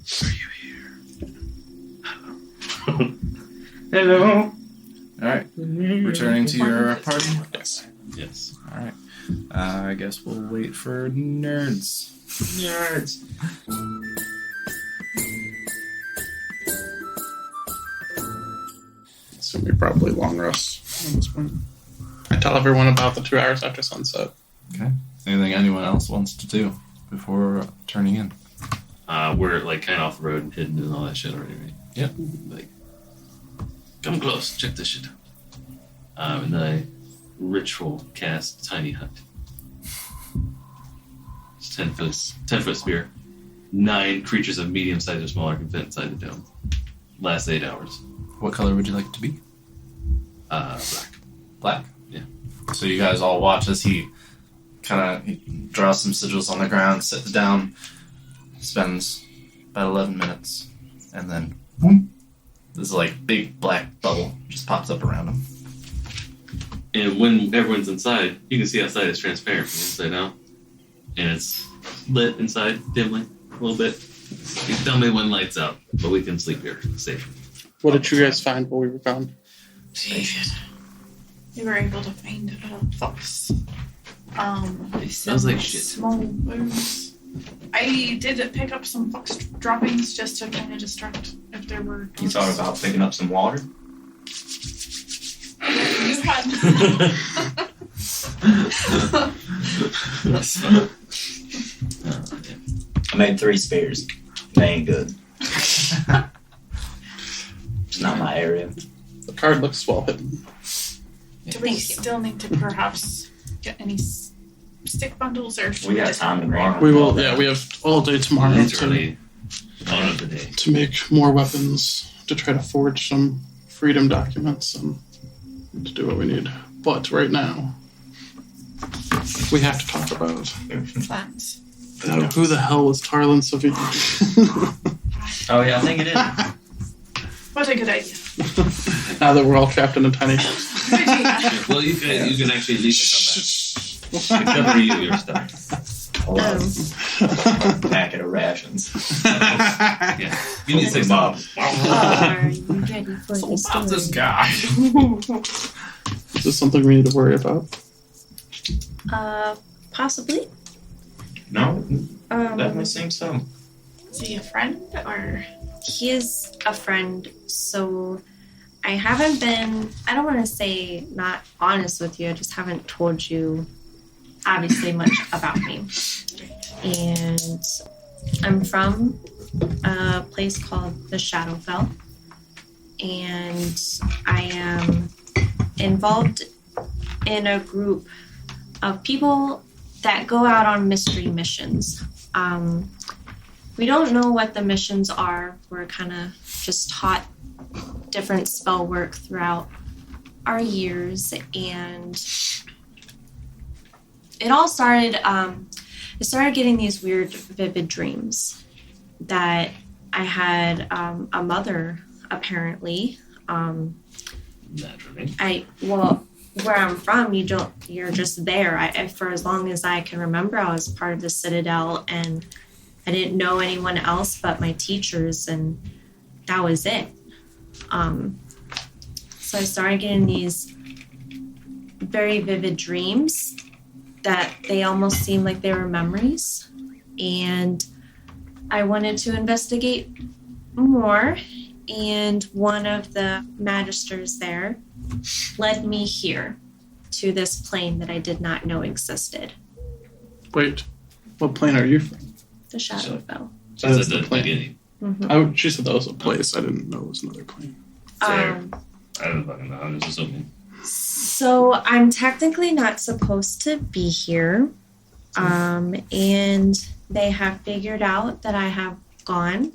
It's like, are you here? Hello. All right. Returning to your party. Yes. All right. I guess we'll wait for nerds. Nerds. So we probably long rest at this point. I tell everyone about the 2 hours after sunset. Okay. Anything anyone else wants to do before turning in? We're like kind of off the road and hidden and all that shit already, right? Yep. Like, come close, check this shit out. And then I ritual cast tiny hut. It's 10 foot spear. 9 creatures of medium size or smaller can fit inside the dome. Lasts 8 hours. What color would you like it to be? Black. Black? Yeah. So you guys all watch as he kind of draws some sigils on the ground, sits down, spends about 11 minutes, and then boom, this like big black bubble just pops up around him. And when everyone's inside, you can see outside it's transparent from the inside out. And it's lit inside dimly a little bit. You tell me when lights out, but we can sleep here safely. What did you guys find while we were gone? We were able to find a fox. Sounds like shit. Small bones. I did pick up some fox droppings just to kind of distract if there were. You thought about picking up some water? You had. I made 3 spears. They ain't good. It's not my area. The card looks well hidden. Do we still need to perhaps get any stick bundles or should We got just time have tomorrow. it? We will. Yeah, we have all day tomorrow Literally on of the day. to make more weapons to try to forge some freedom documents and to do what we need. But right now, we have to talk about Plans. who the hell was Tarlin Savine? Oh yeah, I think it is. What a good idea. Now that we're all trapped in a tiny house. Good idea. Well, you can actually leave and come back. Cover your stuff. Packet of rations. Yeah. You need to say Bob. Are you ready for the Stop this story? guy. Is this something we need to worry about? Possibly. No, definitely seems so. Is he a friend or? He is a friend, so I haven't been, I don't want to say not honest with you, I just haven't told you obviously much about me. And I'm from a place called the Shadowfell, and I am involved in a group of people that go out on mystery missions. We don't know what the missions are. We're kind of just taught different spell work throughout our years, and it all started. I started getting these weird, vivid dreams that I had a mother. Apparently, Naturally. where I'm from, you're just there. For as long as I can remember, I was part of the Citadel, and I didn't know anyone else but my teachers, and that was it. So I started getting these very vivid dreams that they almost seemed like they were memories. And I wanted to investigate more. And one of the magisters there led me here to this plane that I did not know existed. Wait, what plane are you from? The Shadowfell. That's That's at the the plan. beginning. Mm-hmm. She said that was a place. I didn't know it was another plane. Fair. I don't fucking know. I'm just assuming. So I'm technically not supposed to be here. And they have figured out that I have gone.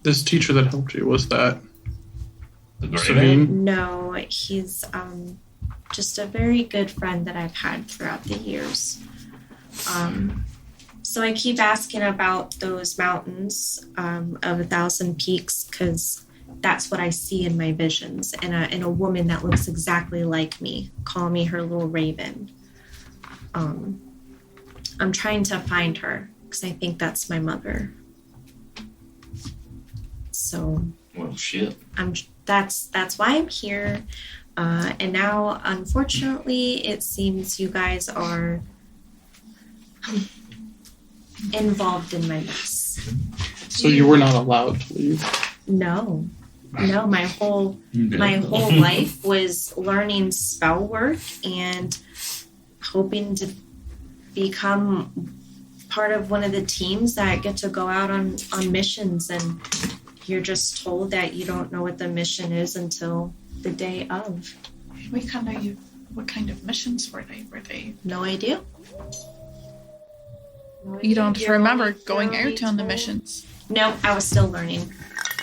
This teacher that helped you, was that The gray man? Sabine? No, he's just a very good friend that I've had throughout the years. So I keep asking about those mountains of 1,000 peaks because that's what I see in my visions, and a woman that looks exactly like me. Call me her little raven. I'm trying to find her because I think that's my mother. So Well, shit. that's why I'm here. And now, unfortunately, it seems you guys are involved in my mess. So you were not allowed to leave. No, my whole life was learning spell work and hoping to become part of one of the teams that get to go out on missions, and you're just told that you don't know what the mission is until the day of. What kind of missions were they? No idea. You don't You're remember only- going you're only out on the told- missions. No, I was still learning.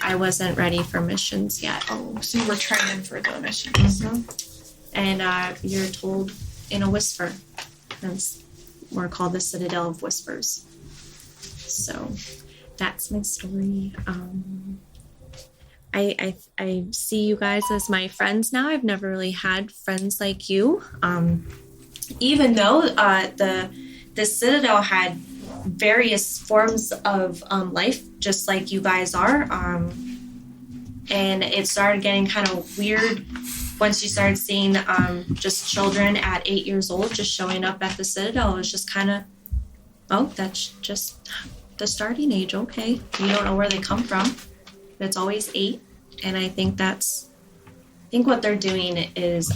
I wasn't ready for missions yet. Oh, so you were training for the missions. And you're told in a whisper. We're called the Citadel of Whispers. So that's my story. I see you guys as my friends now. I've never really had friends like you. Even though the Citadel had various forms of life, just like you guys are. And it started getting kind of weird once you started seeing just children at 8 years old just showing up at the Citadel. It was just kind of, oh, that's just the starting age. Okay. You don't know where they come from. It's always 8. And I think what they're doing is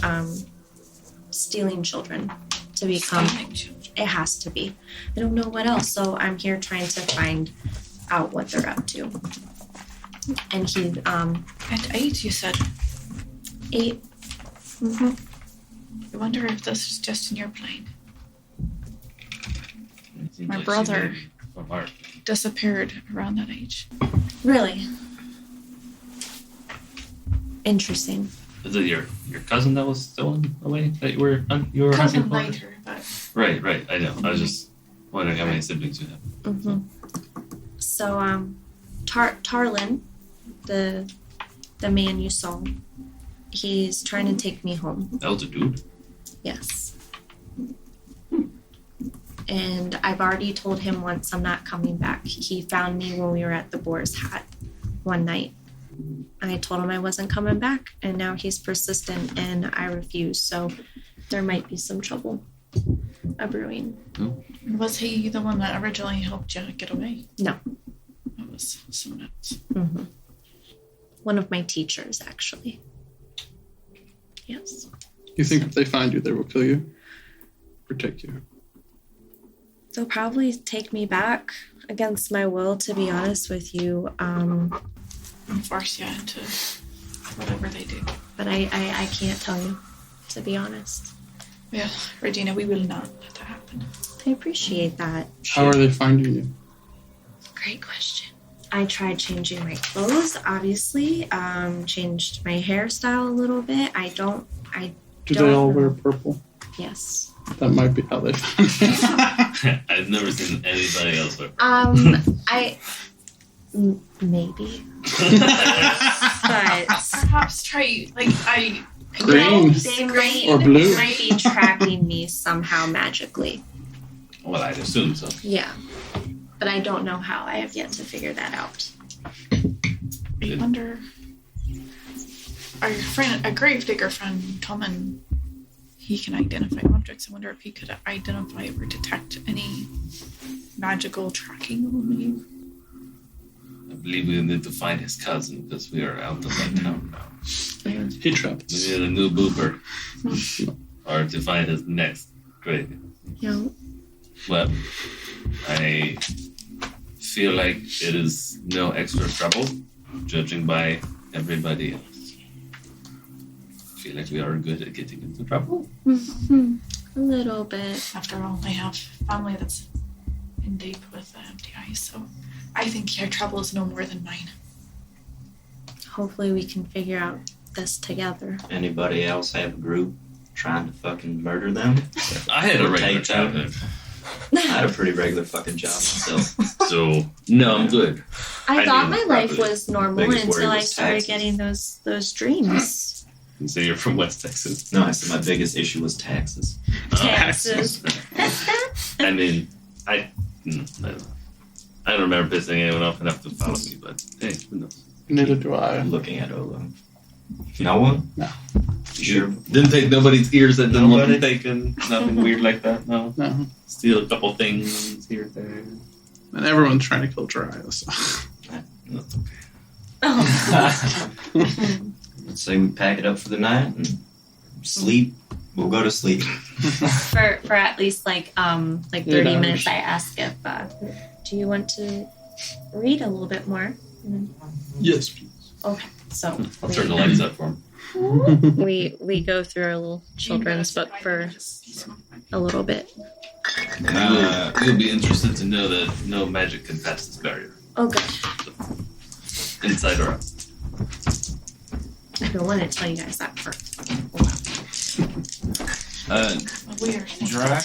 stealing children to become. It has to be. I don't know what else. So I'm here trying to find out what they're up to. And he, At 8, you said. 8. Mm-hmm. I wonder if this is just in your plane. It seems My like brother. she may be from Art. Disappeared around that age. Really? Interesting. Is it your cousin that was stolen away that you were Cousin hunting for? later, but Right. I know. I was just wondering how many siblings you have. Mm-hmm. So, Tarlin, the man you saw, he's trying to take me home. That was a dude. Yes. And I've already told him once I'm not coming back. He found me when we were at the Boar's Hat one night. I told him I wasn't coming back, and now he's persistent, and I refuse. So there might be some trouble brewing. was he the one that originally helped you get away? No. That was someone else. Mm-hmm. One of my teachers, actually. Yes. You think if they find you, they will kill you? Or take you? They'll probably take me back against my will, to be honest with you. And force you into whatever they do. But I can't tell you, to be honest. Well, Regina, we will not let that happen. I appreciate that. How are they finding you? Great question. I tried changing my clothes, obviously. Changed my hairstyle a little bit. Do they all wear purple? Yes. That might be how they found you. I've never seen anybody else wear. Maybe. But Perhaps try, Green. they might, Or blue. might be tracking me somehow magically. Well, I'd assume so. Yeah. But I don't know how. I have yet to figure that out. I wonder. Our friend, a gravedigger friend, Common, he can identify objects. I wonder if he could identify or detect any magical tracking on you. I believe we need to find his cousin because we are out of that town now. He trapped. We need a new booper. Or to find his next grave. Yeah. Well, I feel like it is no extra trouble, judging by everybody else. I feel like we are good at getting into trouble. A little bit. After all, I have family that's in deep with empty eyes, so I think your trouble is no more than mine. Hopefully we can figure out this together. Anybody else have a group trying to fucking murder them? I had a regular Take them. childhood, I had a pretty regular fucking job myself. so no, I'm good. I I thought knew my life properly. was normal Biggest worry until I was started taxes. getting those dreams. You say you're from West Texas. No, I said my biggest issue was taxes. Taxes. I mean, I don't know. I don't remember pissing anyone off enough to follow me, but hey, who knows? Neither do I. I'm looking at Olo. No one? No. You sure? Didn't take nobody's ears that didn't want Nobody? taken. Nothing weird like that. No. No. Steal a couple things here, there. And everyone's trying to kill Jiraiya, so. That's okay. Oh. Let's say we pack it up for the night and sleep. We'll go to sleep. for at least like 30 hours. minutes. I ask if do you want to read a little bit more? Yes, please. Okay, so I'll turn the lights up for him. we go through our little children's book for a little bit. You'll be interested to know that no magic can pass this barrier, Oh good. inside or out. I've been wanting to tell you guys that for Weird. Drac,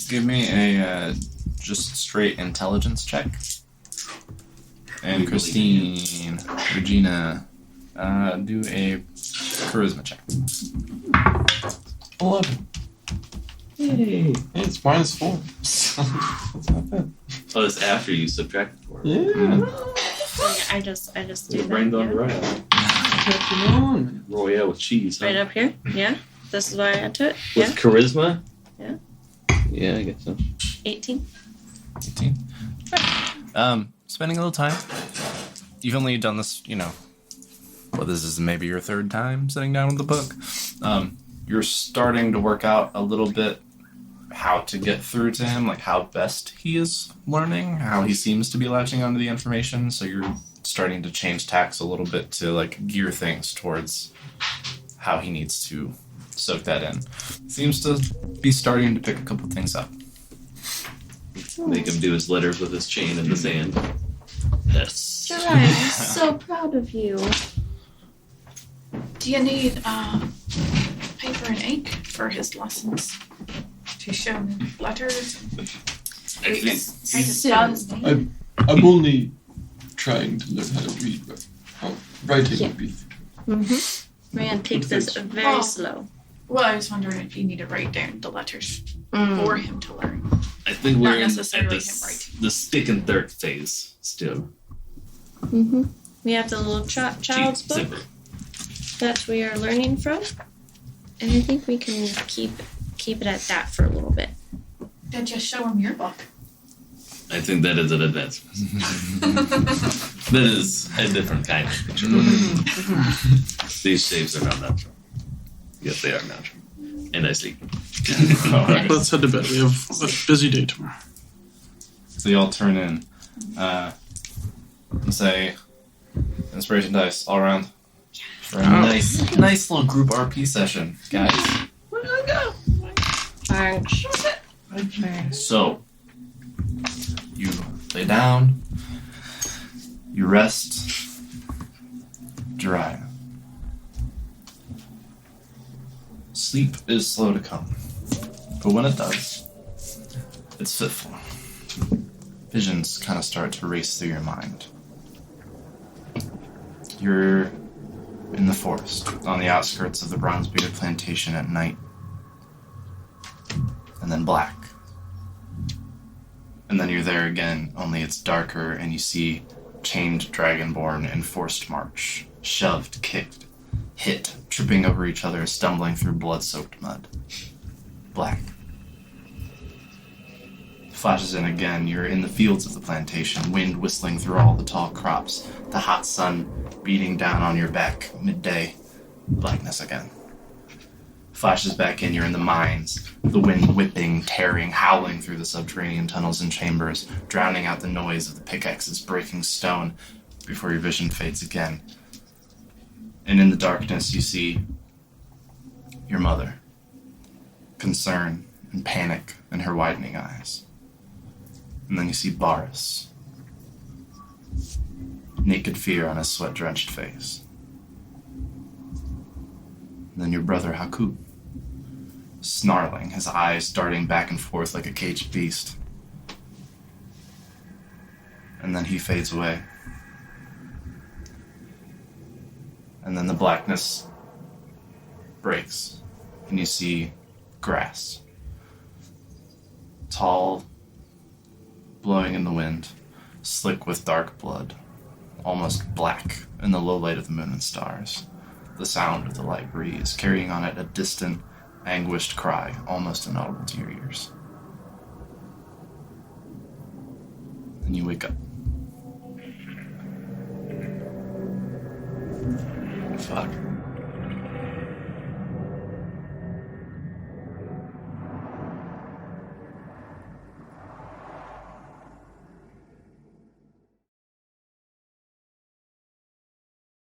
give me a just straight intelligence check. And Christine, Regina, do a charisma check. 11. Hey, it's -4. That's not bad. Oh, that's after you subtracted for it. Yeah. I just do Your that. brain gone Yeah. right. Royale with cheese, huh? Right up here? Yeah. This is why I add to it? With Yeah. charisma? Yeah. Yeah, I guess so. 18. 18. Spending a little time. You've only done this, this is maybe your third time sitting down with the book. You're starting to work out a little bit how to get through to him, like how best he is learning, how he seems to be latching onto the information. So you're starting to change tacks a little bit to like gear things towards how he needs to soak that in. Seems to be starting to pick a couple things up. Make him do his letters with his chain in the sand. Yes. Jiraiya, I'm so proud of you. Do you need paper and ink for his lessons? To show him letters? At Try least to spell his name? I'm only trying to learn how to read, but writing Yeah. would be. Rand takes this very Oh. slow. Well, I was wondering if you need to write down the letters Mm. for him to learn. I think Not we're at necessarily this, him writing. the stick and third phase still. We have the little child's book Simple. that we are learning from, and I think we can keep it at that for a little bit. Then just show him your book. I think that is an advancement. That is a different kind of picture. These shapes are not natural. Yet they are natural. And I sleep. Alright. Let's head to bed. We have a busy day tomorrow. So y'all turn in. And say, inspiration dice all around. For a nice little group RP session, guys. Thanks. So, you lay down, you rest, dry. Sleep is slow to come, but when it does, it's fitful. Visions kind of start to race through your mind. You're in the forest, on the outskirts of the Bronzebeard plantation at night, and then black. And then you're there again, only it's darker, and you see chained dragonborn in forced march, shoved, kicked, hit, tripping over each other, stumbling through blood-soaked mud. Black. Flashes in again, you're in the fields of the plantation, wind whistling through all the tall crops, the hot sun beating down on your back, midday. Blackness again. Flashes back in, you're in the mines, the wind whipping, tearing, howling through the subterranean tunnels and chambers, drowning out the noise of the pickaxes breaking stone before your vision fades again. And in the darkness you see your mother, concern and panic in her widening eyes. And then you see Boris, naked fear on his sweat-drenched face. And then your brother Haku, snarling, his eyes darting back and forth like a caged beast. And then he fades away. And then the blackness breaks, and you see grass. Tall, blowing in the wind, slick with dark blood, almost black in the low light of the moon and stars. The sound of the light breeze, carrying on it a distant, anguished cry, almost inaudible to your ears. And you wake up. Fuck.